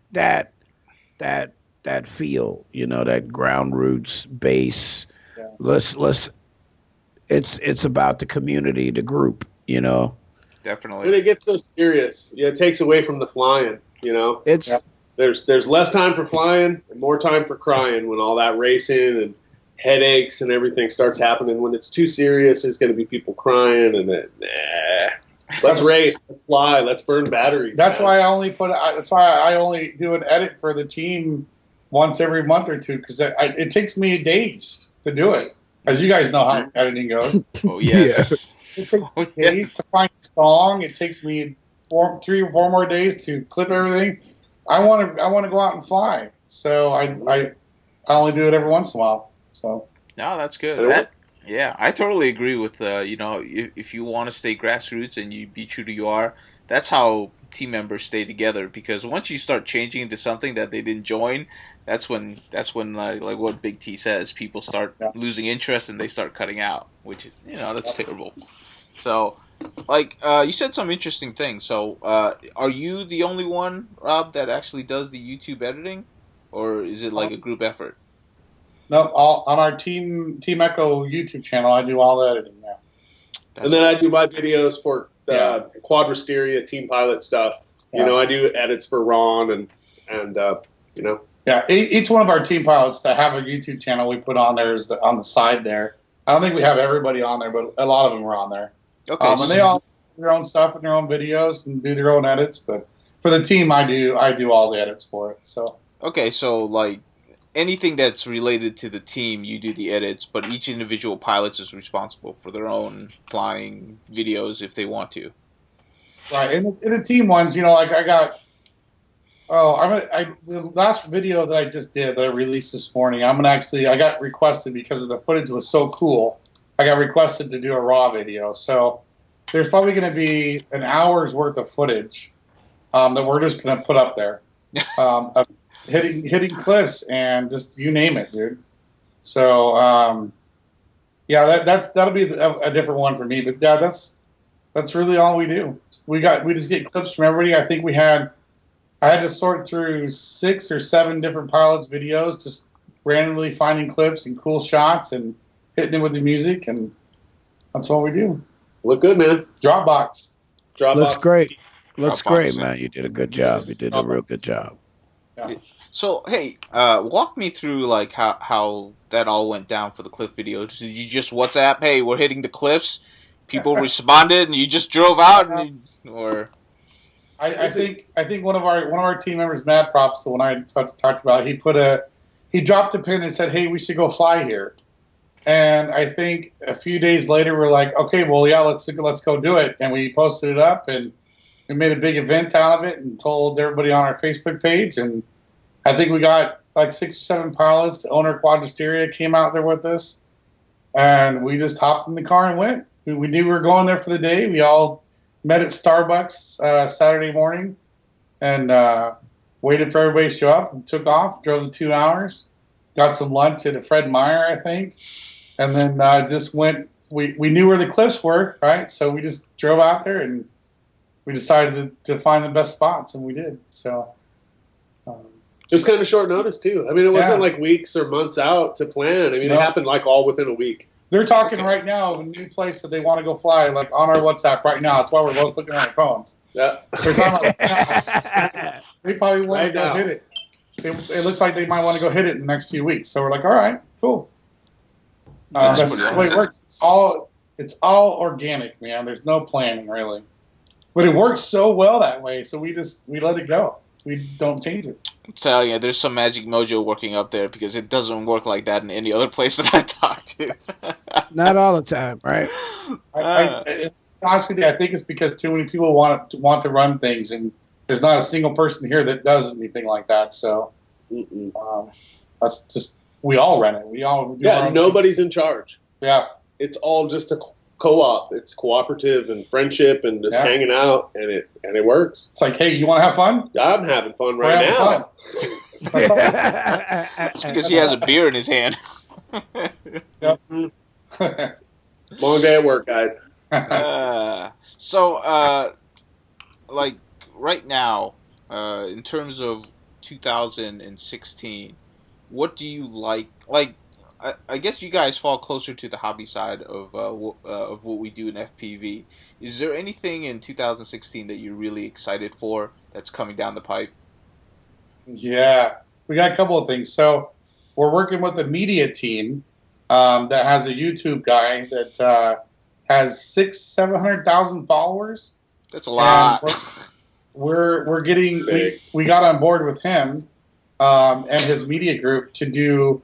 feel. You know, that ground roots base. Yeah. Let's. It's about the community, the group. You know. Definitely. When it gets so serious, it takes away from the flying. You know, there's less time for flying and more time for crying when all that racing and headaches and everything starts happening. When it's too serious, there's going to be people crying and then, let's race, let's fly, let's burn batteries. That's why I only do an edit for the team once every month or two, because it takes me days to do it. As you guys know how editing goes. Oh yes. It takes days to find a song. It takes me 3 or 4 more days to clip everything. I want to go out and fly, so I only do it every once in a while. So no, that's good. I totally agree with if you want to stay grassroots and you be true to who you are, that's how team members stay together. Because once you start changing into something that they didn't join, that's when like what Big T says, people start losing interest and they start cutting out, which that's terrible. So, like you said some interesting things. So, are you the only one, Rob, that actually does the YouTube editing, or is it like a group effort? No, on our Team Ecko YouTube channel, I do all the editing now. And then I do my videos for Quadristeria, Team Pilot stuff. Yeah. I do edits for Ron and. Yeah, each one of our team pilots that have a YouTube channel we put on there is on the side there. I don't think we have everybody on there, but a lot of them are on there. Okay. And they all do their own stuff and their own videos and do their own edits. But for the team, I do all the edits for it. So. Okay, so like anything that's related to the team, you do the edits, but each individual pilot is responsible for their own flying videos if they want to. Right. In the team ones, like I got. The last video that I just did that I released this morning, I got requested because the footage was so cool. I got requested to do a raw video. So there's probably going to be an hour's worth of footage that we're just going to put up there. Of hitting cliffs and just you name it, dude. So that'll be a different one for me. But yeah, that's really all we do. We just get clips from everybody. I think I had to sort through 6 or 7 different pilots' videos, just randomly finding clips and cool shots and hitting it with the music, and that's what we do. Look good, man. Dropbox. Looks great. Looks Dropbox, great, man. You did a good job. You did a real good job. Yeah. So, hey, walk me through like how that all went down for the cliff video. Did you just WhatsApp, hey, we're hitting the cliffs? People responded, and you just drove out, or? I think one of our team members, Matt Props, the one I talked about, he dropped a pin and said, "Hey, we should go fly here." And I think a few days later, we're like, "Okay, well, yeah, let's go do it." And we posted it up, and we made a big event out of it, and told everybody on our Facebook page. And I think we got like 6 or 7 pilots. The owner of Quadristeria came out there with us, and we just hopped in the car and went. We knew we were going there for the day. We all met at Starbucks Saturday morning and waited for everybody to show up and took off, drove the 2 hours, got some lunch at a Fred Meyer, I think, and then just went. We knew where the cliffs were, right? So we just drove out there and we decided to find the best spots, and we did. So it was kind of short notice, too. I mean, it wasn't like weeks or months out to plan. I mean, it happened like all within a week. They're talking right now of a new place that they want to go fly, like on our WhatsApp right now. That's why we're both looking at our phones. Yeah. They're talking about, they probably want to go hit it. It looks like they might want to go hit it in the next few weeks. So we're like, all right, cool. That's the way it works. It's all organic, man. There's no planning, really. But it works so well that way, so we let it go. We don't change it. I'm telling you, there's some magic mojo working up there because it doesn't work like that in any other place that I've talked to. Not all the time, right? Honestly, I think it's because too many people want to run things, and there's not a single person here that does anything like that. So that's just we all run it. We all do nobody's in charge. Yeah, it's all just a co-op. It's cooperative and friendship and just hanging out, and it works. It's like, hey, you want to have fun? I'm having fun right now. It's because he has a beer in his hand. Yep. Long day at work, guys. So, like right now, in terms of 2016, what do you like? Like, I guess you guys fall closer to the hobby side of what we do in FPV. Is there anything in 2016 that you're really excited for that's coming down the pipe? Yeah, we got a couple of things. So we're working with a media team that has a YouTube guy that has 700,000 followers. That's a lot. We're getting we got on board with him and his media group to do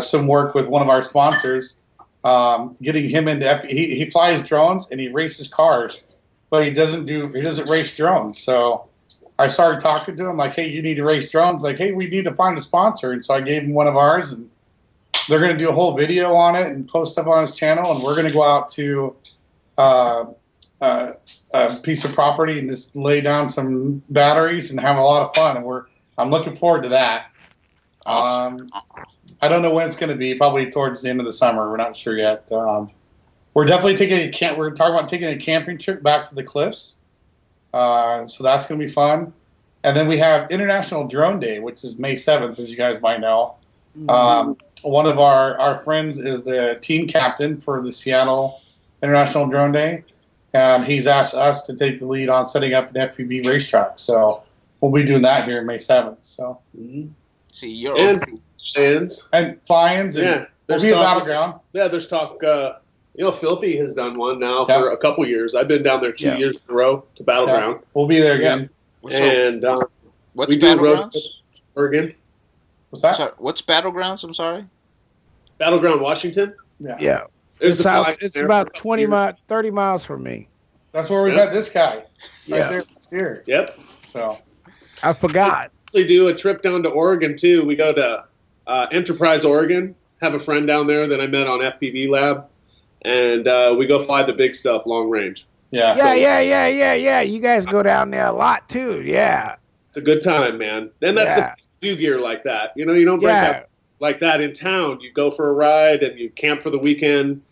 some work with one of our sponsors, getting him into he flies drones and he races cars, but he doesn't race drones. So I started talking to him like, hey, you need to race drones. Like, hey, we need to find a sponsor. And so I gave him one of ours, and they're going to do a whole video on it and post stuff on his channel. And we're going to go out to a piece of property and just lay down some batteries and have a lot of fun. And I'm looking forward to that. Awesome. I don't know when it's going to be. Probably towards the end of the summer. We're not sure yet. We're definitely we're talking about taking a camping trip back to the cliffs. So that's going to be fun. And then we have International Drone Day, which is May 7th, as you guys might know. One of our friends is the team captain for the Seattle International Drone Day. And he's asked us to take the lead on setting up an FPV racetrack. So we'll be doing that here May 7th. So. See, you're and fly-ins, and we'll be a battleground. Yeah, there's talk. Filthy has done one now for a couple years. I've been down there 2 years in a row to battleground. Yeah. We'll be there again. And what's battlegrounds? Oregon. What's that? Sorry, what's battlegrounds? I'm sorry. Battleground, Washington. Yeah. It's about 30 miles from me. That's where we met this guy. Right there. Yep. So I forgot. We do a trip down to Oregon too. We go to Enterprise, Oregon. Have a friend down there that I met on FPV Lab, and we go fly the big stuff, long range. Yeah. You guys go down there a lot too. Yeah. It's a good time, man. And that's the do gear like that. You don't break up like that in town. You go for a ride and you camp for the weekend.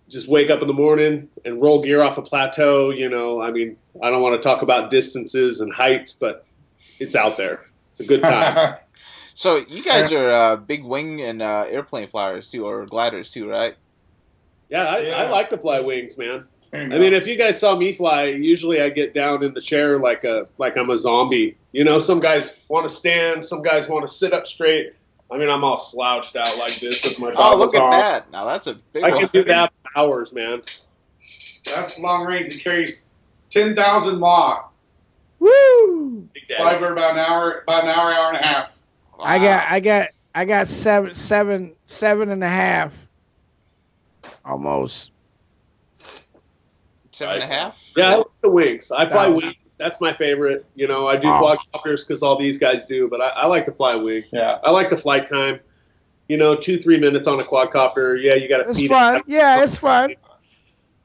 Just wake up in the morning and roll gear off a plateau. I mean, I don't want to talk about distances and heights, but it's out there. It's a good time. So you guys are big wing and airplane flyers too, or gliders too, right? Yeah, I like to fly wings, man. I mean, if you guys saw me fly, usually I get down in the chair like I'm a zombie. Some guys want to stand, some guys want to sit up straight. I mean, I'm all slouched out like this with my goggles on. Oh, look at that! Now that's a big one. I can do that for hours, man. That's long range. It carries 10,000 Mach. Woo! Fly for about an hour and a half. Wow. I got seven and a half, almost. 7.5? Yeah, I like the wings. I fly wings. That's my favorite. I do quadcopters because all these guys do, but I like to fly wing. Yeah. I like the flight time. 2-3 minutes on a quadcopter. Yeah, you got to feed fun. it. Yeah, it's fun.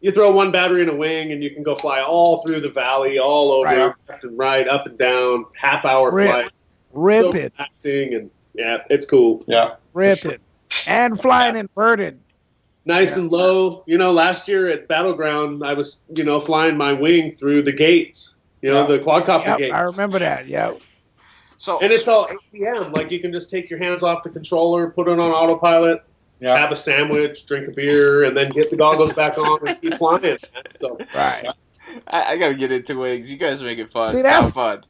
You throw one battery in a wing, and you can go fly all through the valley, all over, left and right, up and down, half-hour flight. Rip so it. Relaxing and it's cool. Yeah. Rip it. And flying inverted. Nice and low. Last year at Battleground, I was, flying my wing through the gates. The quadcopter gates. I remember that. Yeah. And it's all APM. Like, you can just take your hands off the controller, put it on autopilot, have a sandwich, drink a beer, and then get the goggles back on and keep flying. So, right. I got to get into wings. You guys make it fun. See, that's fun.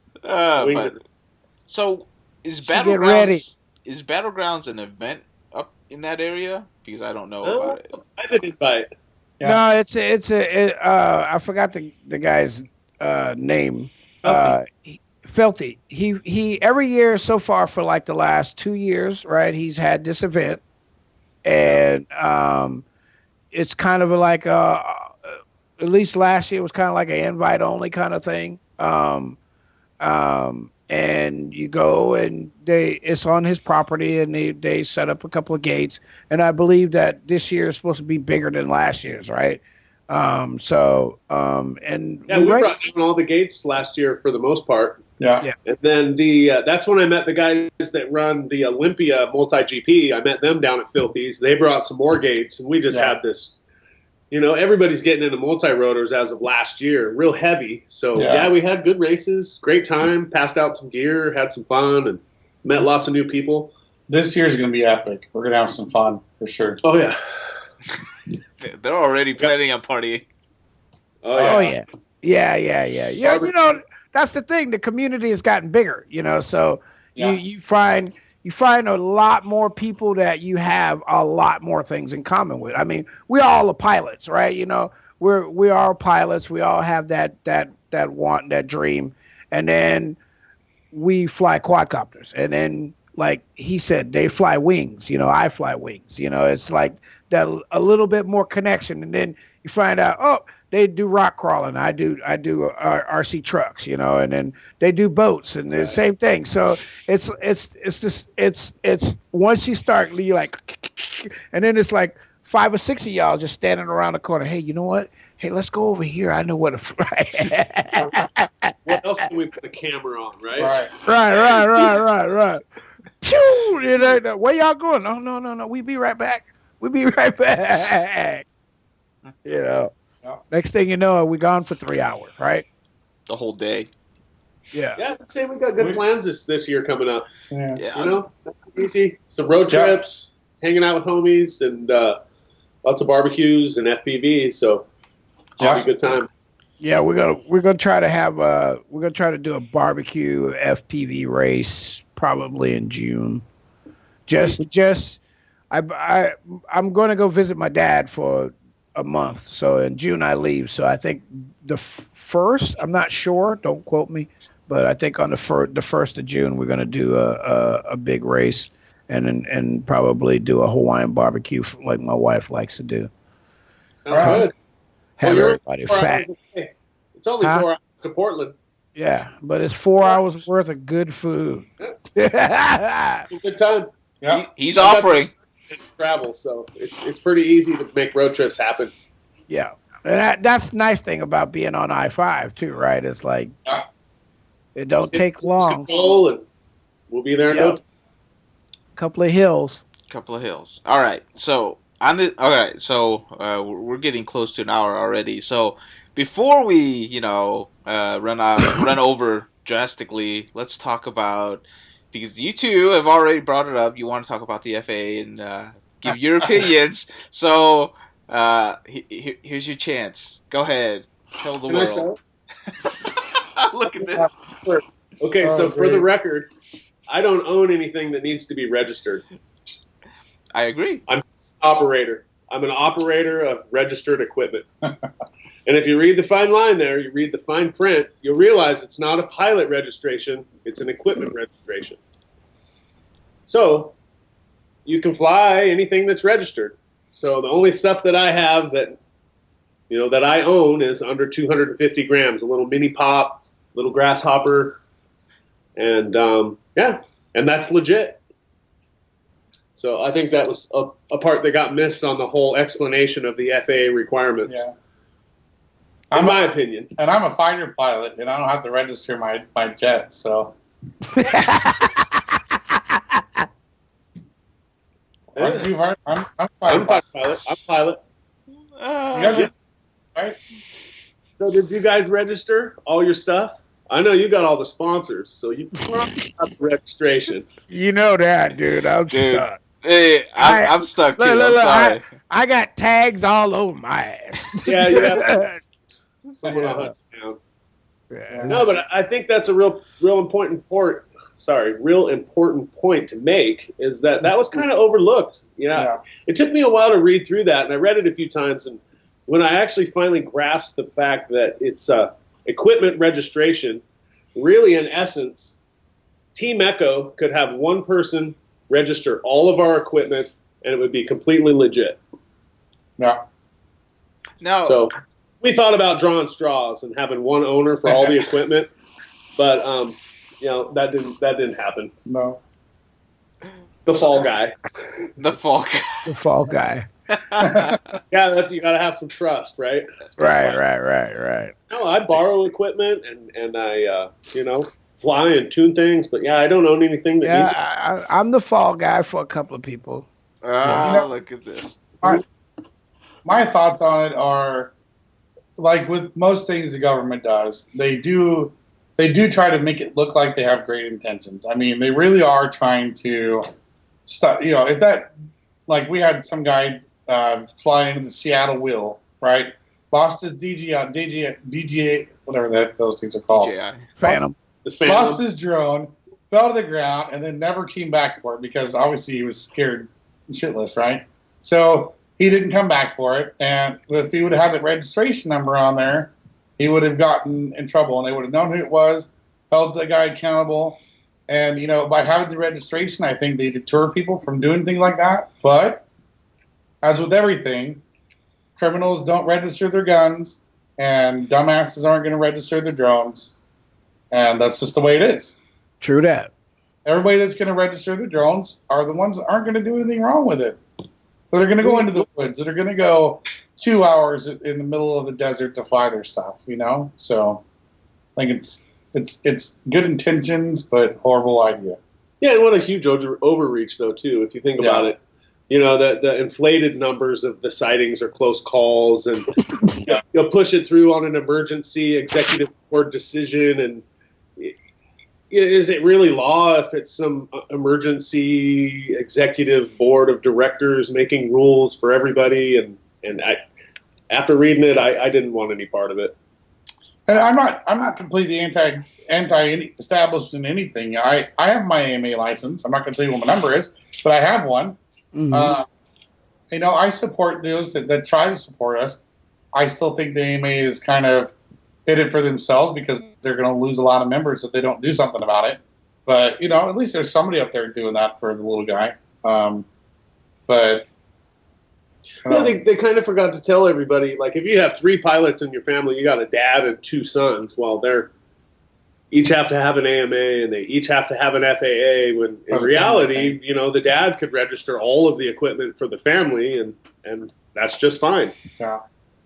So, is Battlegrounds an event up in that area? Because I don't know about it. I didn't invite. Yeah. No, it's I forgot the guy's name. Filthy. He every year so far for like the last 2 years, right? He's had this event, and it's kind of like at least last year was kind of like an invite only kind of thing. And and you go and it's on his property, and they set up a couple of gates, and I believe that this year is supposed to be bigger than last year's, right? And we brought down all the gates last year for the most part. Yeah. And then that's when I met the guys that run the Olympia Multi GP. I met them down at Filthy's. They brought some more gates, and we just had this. Everybody's getting into multi-rotors as of last year, real heavy. So, we had good races, great time, passed out some gear, had some fun, and met lots of new people. This year's going to be epic. We're going to have some fun, for sure. Oh, yeah. They're already planning on partying. Oh, yeah. Yeah, that's the thing. The community has gotten bigger, so you find a lot more people that you have a lot more things in common with. I mean, we're all the pilots, right? We are pilots. We all have that want, that dream. And then we fly quadcopters. And then, like he said, they fly wings. I fly wings. It's like that, a little bit more connection. And then you find out, they do rock crawling. I do RC trucks, and then they do boats, and the same thing. So it's once you start, you're like, and then it's like 5 or 6 of y'all just standing around the corner. Hey, you know what? Hey, let's go over here. I know what to fly. What else can we put a camera on, right? Right. Pew! Where y'all going? No. We be right back. Yeah. Next thing you know, we're gone for 3 hours, right? The whole day. Yeah. Yeah, I'd say we got good plans this year coming up. Yeah. Easy. Some road trips, hanging out with homies, and lots of barbecues and FPV. So, have a good time. Yeah, we're gonna try to do a barbecue FPV race probably in June. I'm going to go visit my dad for a month. So in June I leave. So I think the first, I'm not sure, don't quote me, but I think on the 1st of June we're going to do a big race and probably do a Hawaiian barbecue like my wife likes to do. Sounds good. Have everybody fat. It's only 4 hours to Portland. Yeah, but it's 4 hours worth of good food. Good time. Yeah. He's offering. Travel, so it's pretty easy to make road trips happen. Yeah, and that's the nice thing about being on I-5 too, right? It's like it don't take long. And we'll be there in no time. Couple of hills. All right, so we're getting close to an hour already. So before we run over drastically, let's talk about. Because you two have already brought it up. You want to talk about the FA and give your opinions. So here's your chance. Go ahead. Tell the world. Look at this. Okay, so for the record, I don't own anything that needs to be registered. I agree. I'm an operator. I'm an operator of registered equipment. And if you read the fine line there, you read the fine print, you'll realize it's not a pilot registration, it's an equipment registration. So you can fly anything that's registered. So the only stuff that I have that I own is under 250 grams, a little mini pop, little grasshopper, and and that's legit. So I think that was a part that got missed on the whole explanation of the FAA requirements. Yeah. In my opinion. And I'm a fighter pilot, and I don't have to register my jet, so. Aren't you? I'm fighter pilot. I'm pilot. You guys are, right? So did you guys register all your stuff? I know you got all the sponsors, so you probably have the registration. You know that, dude. I'm stuck. Hey, I'm stuck too. I'm sorry. I got tags all over my ass. Yeah. Someone will hunt you down. Yeah. No, but I think that's a real important point. Real important point to make is that was kind of overlooked. Yeah. It took me a while to read through that, and I read it a few times. And when I actually finally grasped the fact that it's equipment registration, really in essence, Team Ecko could have one person register all of our equipment, and it would be completely legit. Yeah. No. So we thought about drawing straws and having one owner for all the equipment, but that didn't happen. No. The fall guy. The fall The fall guy. guy. Yeah, you got to have some trust, right? Right. No, I borrow equipment and I fly and tune things, but yeah, I don't own anything that needs. I'm the fall guy for a couple of people. Look at this. My thoughts on it are, like with most things the government does, they do try to make it look like they have great intentions. I mean, they really are trying to stop. If that, like we had some guy fly into the Seattle Wheel, right? Lost his DJI, whatever those things are called. DJI. Phantom. Lost his drone, fell to the ground, and then never came back for it because obviously he was scared shitless, right? So he didn't come back for it, and if he would have had the registration number on there, he would have gotten in trouble, and they would have known who it was, held the guy accountable, and by having the registration, I think they deter people from doing things like that. But as with everything, criminals don't register their guns, and dumbasses aren't going to register their drones, and that's just the way it is. True that. Everybody that's going to register their drones are the ones that aren't going to do anything wrong with it. That are going to go into the woods, that are going to go 2 hours in the middle of the desert to fly their stuff, So I think it's good intentions, but horrible idea. Yeah, and what a huge overreach, though, too, if you think about it. The inflated numbers of the sightings are close calls, and you'll push it through on an emergency executive board decision, and is it really law if it's some emergency executive board of directors making rules for everybody? And after reading it, I didn't want any part of it. And I'm not completely anti established in anything. I have my AMA license. I'm not going to tell you what my number is, but I have one. Mm-hmm. I support those that try to support us. I still think the AMA is kind of did it for themselves because they're going to lose a lot of members if they don't do something about it. But, at least there's somebody up there doing that for the little guy. But they kind of forgot to tell everybody, like, if you have 3 pilots in your family, you got a dad and 2 sons. Well, they're each have to have an AMA and they each have to have an FAA. When in reality, the dad could register all of the equipment for the family, and that's just fine. Yeah.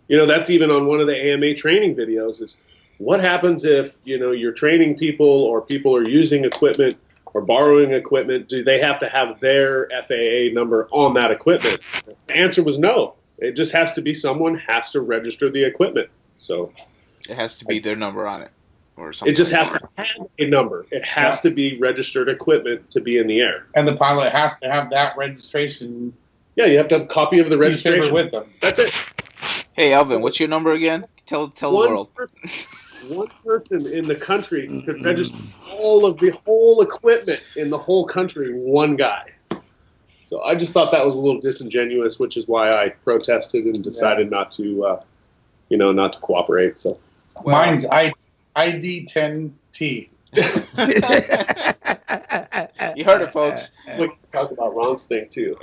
That's even on one of the AMA training videos is what happens if, you're training people or people are using equipment or borrowing equipment. Do they have to have their FAA number on that equipment? The answer was no. It just has to be someone has to register the equipment. So it has to be their number on it or something. It just has to have a number. It has to be registered equipment to be in the air. And the pilot has to have that registration. Yeah, you have to have a copy of the registration with them. That's it. Hey, Elvin, what's your number again? Tell the world. One person in the country could register all of the whole equipment in the whole country, one guy. So I just thought that was a little disingenuous, which is why I protested and decided not to, not to cooperate. So mine's ID10T. You heard it, folks. We can talk about Ron's thing too.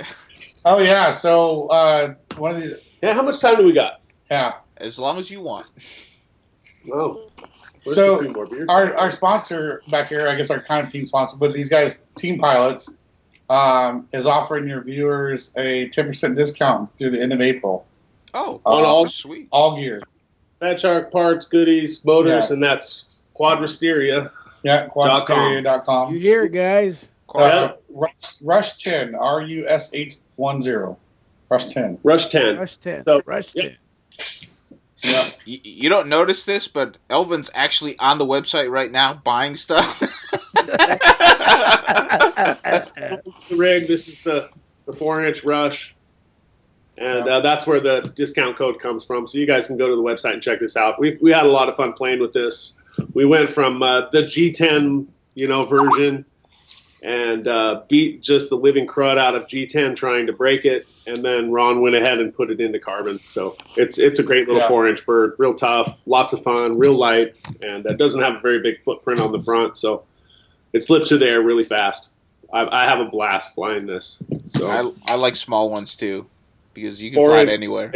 Oh yeah, so one of these. Yeah, how much time do we got? Yeah, as long as you want. Oh. So our sponsor back here, I guess our kind of team sponsor, but these guys, Team Pilots, is offering your viewers a 10% discount through the end of April. Oh, on all sweet, all gear, Fat Shark parts, goodies, motors, and that's Quadristeria. Yeah, quadristeria.com. You hear it, guys? Rush 10, RUSH10. Rush 10. Rush 10. Rush 10. So, Rush 10. Yeah. You don't notice this, but Elvin's actually on the website right now buying stuff. The rig. This is the 4-inch Rush, and that's where the discount code comes from. So you guys can go to the website and check this out. We had a lot of fun playing with this. We went from the G10 version and beat just the living crud out of G10 trying to break it, and then Ron went ahead and put it into carbon. So it's a great little 4-inch bird, real tough, lots of fun, real light, and it doesn't have a very big footprint on the front, so it slips through the air really fast. I have a blast flying this. So I like small ones too, because you can fly it anywhere.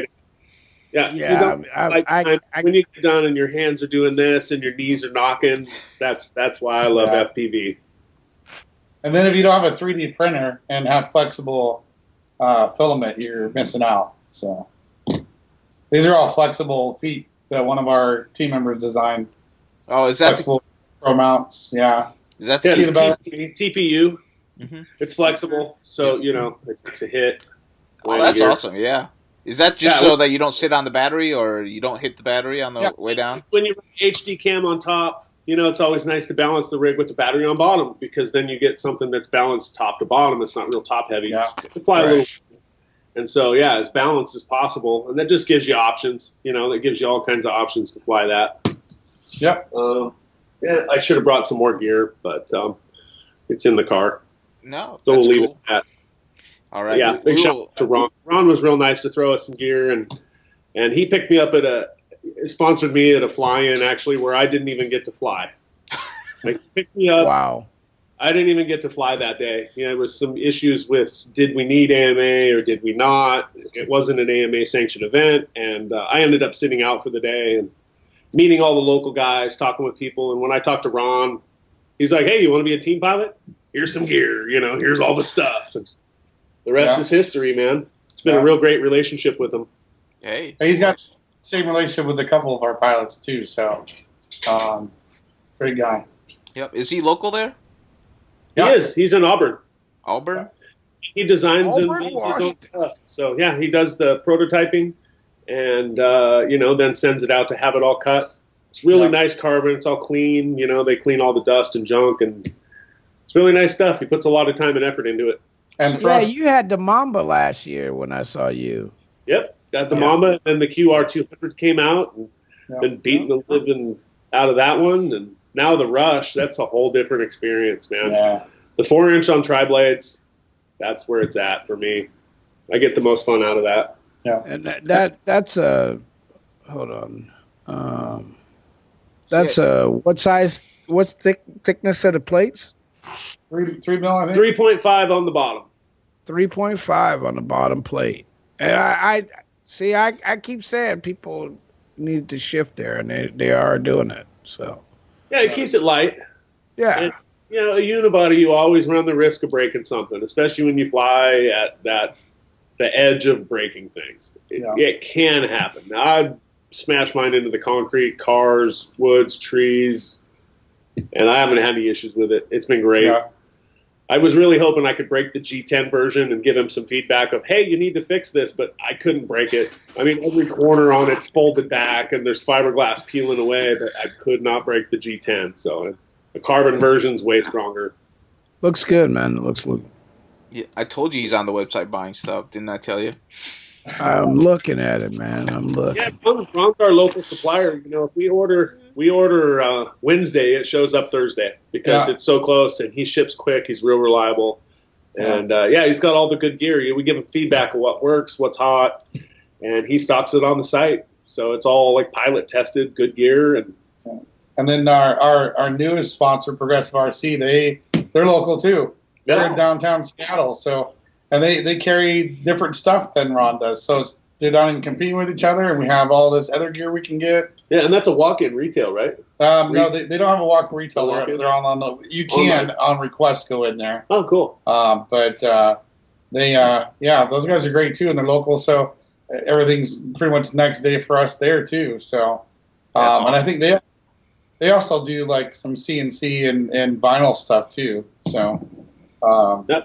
Yeah, Yeah, you don't I when you get done and your hands are doing this and your knees are knocking. That's why I love FPV. And then if you don't have a 3D printer and have flexible filament, you're missing out. So these are all flexible feet that one of our team members designed. Oh, is that flexible pro mounts? Yeah. is that the Yeah, key? it's TPU. Mhm. It's flexible, so it takes a hit. Oh, that's awesome. Yeah. Is that just Yeah, so that you don't sit on the battery or you don't hit the battery on the way down? When you run HD cam on top, it's always nice to balance the rig with the battery on bottom, because then you get something that's balanced top to bottom. It's not real top heavy. Yeah. To fly a little. And so, as balanced as possible. And that just gives you options. That gives you all kinds of options to fly that. Yep. I should have brought some more gear, but it's in the car. No, So that's we'll leave cool. it at that. All right. Yeah, big shout out to Ron. Ron was real nice to throw us some gear, and he picked me up sponsored me at a fly-in, actually, where I didn't even get to fly. Like, picked me up. wow. I didn't even get to fly that day. There was some issues with, did we need AMA or did we not? It wasn't an AMA sanctioned event, and I ended up sitting out for the day and meeting all the local guys, talking with people. And when I talked to Ron, he's like, "Hey, you want to be a team pilot? Here's some gear. Here's all the stuff." And the rest is history, man. It's been a real great relationship with him. Hey. He's got the same relationship with a couple of our pilots too. So, great guy. Yep. Is he local there? Yeah. He is. He's in Auburn. Auburn? He designs and Auburn, builds his own stuff. So, he does the prototyping and, then sends it out to have it all cut. It's really nice carbon. It's all clean. They clean all the dust and junk, and it's really nice stuff. He puts a lot of time and effort into it. And You had the Mamba last year when I saw you. Yep. Got the Mamba, and then the QR200 came out, and been beating the living out of that one. And now the Rush, that's a whole different experience, man. Yeah. The 4-inch on tri-blades, that's where it's at for me. I get the most fun out of that. Yeah. And that's a hold on. That's what size? What's thickness of the plates? 3 mil, I think. 3.5 on the bottom. 3.5 on the bottom plate. And I see. I keep saying people need to shift there, and they are doing it. So Yeah, it keeps it light. yeah. And, a unibody, you always run the risk of breaking something, especially when you fly at the edge of breaking things. It can happen. Now, I've smashed mine into the concrete, cars, woods, trees, and I haven't had any issues with it. It's been great. Yeah. I was really hoping I could break the G10 version and give him some feedback of, hey, you need to fix this, but I couldn't break it. I mean, every corner on it's folded back, and there's fiberglass peeling away, but I could not break the G10. So the carbon version's way stronger. Looks good, man. It looks. Yeah, I told you he's on the website buying stuff. Didn't I tell you? I'm looking at it, man. I'm looking. Yeah, Ron's our local supplier. If we order Wednesday, it shows up Thursday because it's so close, and he ships quick. He's real reliable, and he's got all the good gear. We give him feedback of what works, what's hot, and he stocks it on the site. So it's all like pilot tested, good gear. And then our newest sponsor, Progressive RC, they're local too. They're in downtown Seattle, so and they carry different stuff than Ron does. So they're not even competing with each other, and we have all this other gear we can get. Yeah, and that's a walk-in retail, right? No, they don't have a walk retail. Walk-in? They're on you can on request go in there. Oh, cool. But those guys are great too, and they're local, so everything's pretty much next day for us there too. So, and I think they also do like some CNC and vinyl stuff too. So,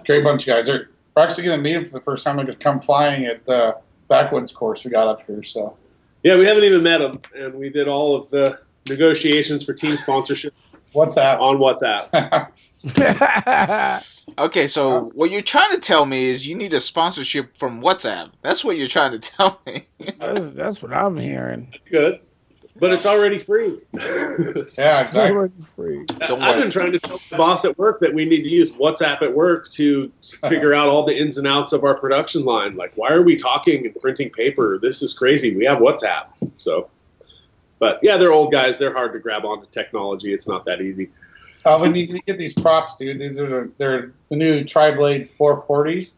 great bunch of guys. We're actually going to meet them for the first time. They're going to come flying at the backwoods course we got up here. So, yeah, we haven't even met them, and we did all of the negotiations for team sponsorship. WhatsApp. On WhatsApp. Okay, so what you're trying to tell me is you need a sponsorship from WhatsApp. That's what you're trying to tell me. That's what I'm hearing. Good. But it's already free. Yeah, exactly. Already free. I've been trying to tell my boss at work that we need to use WhatsApp at work to figure out all the ins and outs of our production line. Like, why are we talking and printing paper? This is crazy. We have WhatsApp. So, but yeah, they're old guys. They're hard to grab onto technology. It's not that easy. When you get these props, dude, they're the new Tri-Blade 440s.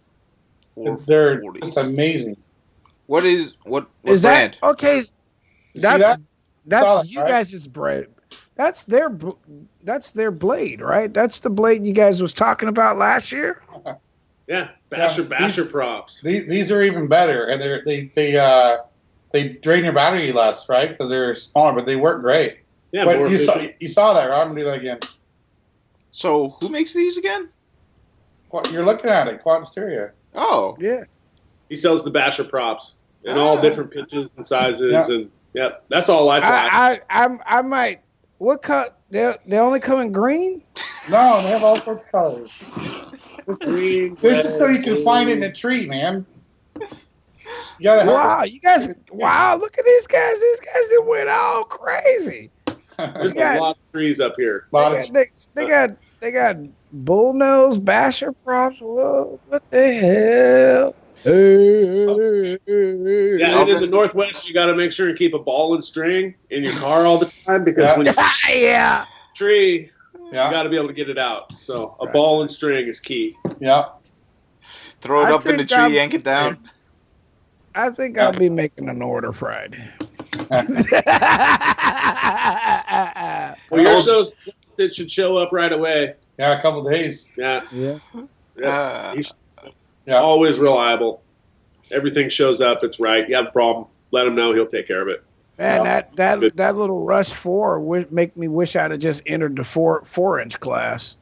They're just amazing. What is brand? that okay? that? That's you right? guys' brand. That's their blade, right? That's the blade you guys was talking about last year. Yeah, Basher these, props. These are even better, and they drain your battery less, right? Because they're smaller, but they work great. Yeah, Wait, you saw that, right? I'm gonna do that again. So who makes these again? You're looking at it, Quad Stereo. Oh, Yeah. He sells the Basher props in all different pitches and sizes, and that's all I thought. I might. What cut? They only come in green. No, they have all sorts of colors. Green, This is so you can find it in a tree, man. You gotta wow, look at these guys. These guys that went all crazy. There's a lot of trees up here. They got bullnose basher props. Whoa, what the hell? Yeah, and in the Northwest, you got to make sure and keep a ball and string in your car all the time because when you tree, you got to be able to get it out. So a ball and string is key. Yeah. Throw it up in the tree, yank it down. I think I'll be making an order Friday. Well, you're so it should show up right away. Yeah, a couple days. Yeah. Always reliable. Everything shows up. It's right. You have a problem, let him know. He'll take care of it. Man, that little Rush 4 would make me wish I'd have just entered the 4-inch class.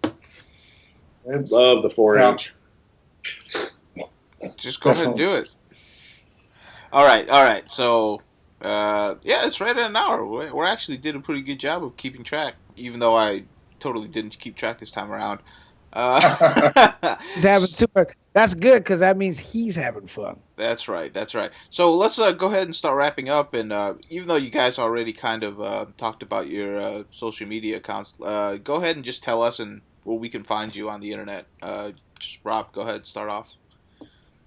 Love the 4-inch. Just go ahead and do it. All right. So, it's right at an hour. We actually did a pretty good job of keeping track, even though I totally didn't keep track this time around. He's having super. That's good because that means he's having fun. That's right. So let's go ahead and start wrapping up. And even though you guys already kind of talked about your social media accounts, go ahead and just tell us and where we can find you on the internet. Rob, go ahead, start off.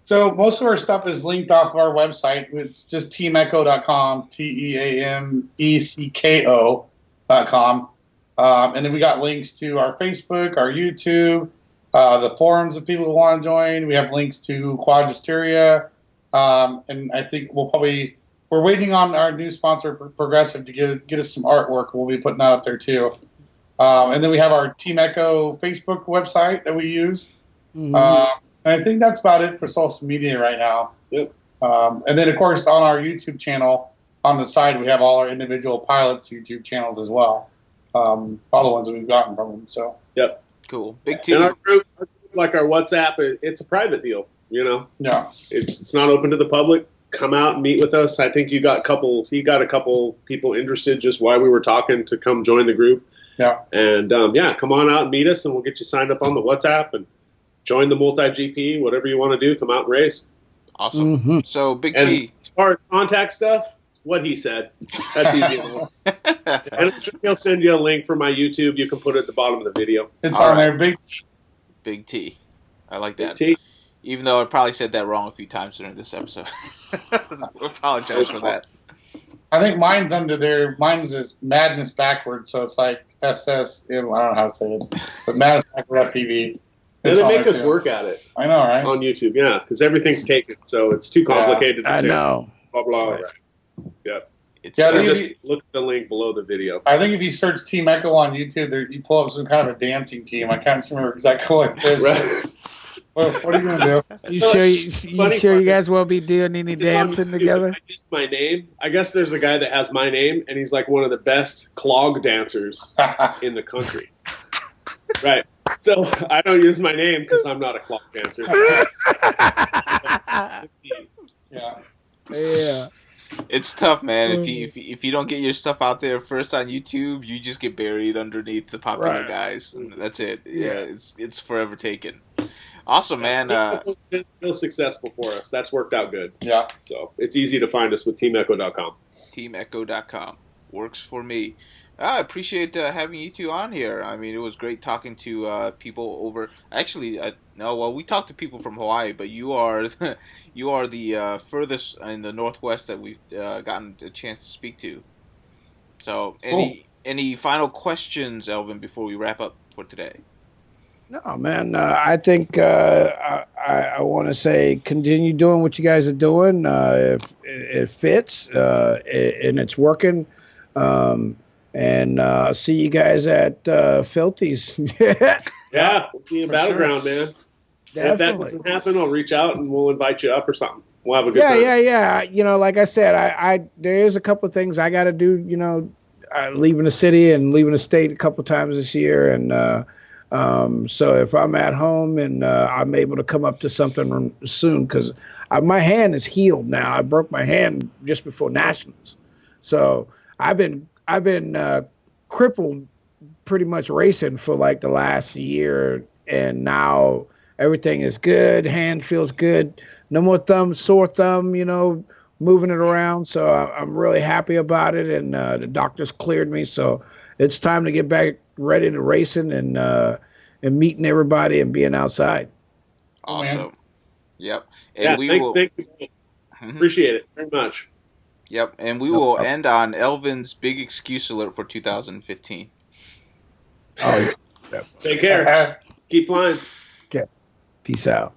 So most of our stuff is linked off of our website. It's just teamecko.com, TEAMECKO.com. And then we got links to our Facebook, our YouTube, the forums if people want to join. We have links to Quadristeria. And I think we're waiting on our new sponsor, Progressive, to get us some artwork. We'll be putting that up there too. And then we have our Team Ecko Facebook website that we use. Mm-hmm. And I think that's about it for social media right now. Yep. And then, of course, on our YouTube channel, on the side, we have all our individual pilots' YouTube channels as well. All the ones that we've gotten from them. So. Yep. Cool. Big team. And our group, like our WhatsApp, it's a private deal. You know. Yeah. It's not open to the public. Come out and meet with us. I think he got a couple people interested just while we were talking to come join the group. Yeah. And come on out and meet us, and we'll get you signed up on the WhatsApp and join the multi-GP, whatever you want to do, come out and race. Awesome. Mm-hmm. So, Big and T. As far as contact stuff, what he said. That's easy. And he'll send you a link for my YouTube. You can put it at the bottom of the video. It's all on there, Big T. I like that. Big T. Even though I probably said that wrong a few times during this episode. I apologize for that. I think mine's is Madness backwards, so it's like SS, I don't know how to say it, but Madness backward FPV. And they make us work at it. I know, right? On YouTube, yeah, because everything's taken, so it's too complicated. I know. Blah, blah, blah. Yeah. Just look at the link below the video. I think if you search Team Ecko on YouTube, you pull up some kind of a dancing team. I can't remember exactly what it is. Right. What are you going to do? You sure you guys won't be doing any dancing together? I use my name. I guess there's a guy that has my name, and he's like one of the best clog dancers in the country. Right. So I don't use my name because I'm not a clog dancer. Yeah. It's tough, man. If you don't get your stuff out there first on YouTube, you just get buried underneath the popular guys. And that's it. Yeah, it's forever taken. Awesome, man. It's still successful for us. That's worked out good. Yeah. So it's easy to find us with TeamEcko.com. TeamEcko.com works for me. I appreciate having you two on here. I mean, it was great talking to people over. Actually, we talked to people from Hawaii, but you are the furthest in the Northwest that we've gotten a chance to speak to. So, any final questions, Elvan, before we wrap up for today? No, man. I think I I want to say continue doing what you guys are doing. If it fits and it's working, and see you guys at Filthy's. Yeah, we'll see you in For Battleground, man. If that Definitely. doesn't happen, I'll reach out and we'll invite you up or something. We'll have a good Yeah, time. yeah. You know, like I said, I there is a couple of things I got to do. You know, leaving the city and leaving the state a couple of times this year, and so if I'm at home and I'm able to come up to something soon, because my hand is healed now. I broke my hand just before nationals, so I've been crippled pretty much racing for like the last year, and now everything is good. Hand feels good. No more sore thumb, you know, moving it around. So I'm really happy about it. And the doctors cleared me. So it's time to get back ready to racing and meeting everybody and being outside. Awesome. Yep. And Yeah, we will. thank you. Mhm. Appreciate it very much. Yep. And we will end on Elvin's big excuse alert for 2015. Oh, Take care. Keep flying. peace out.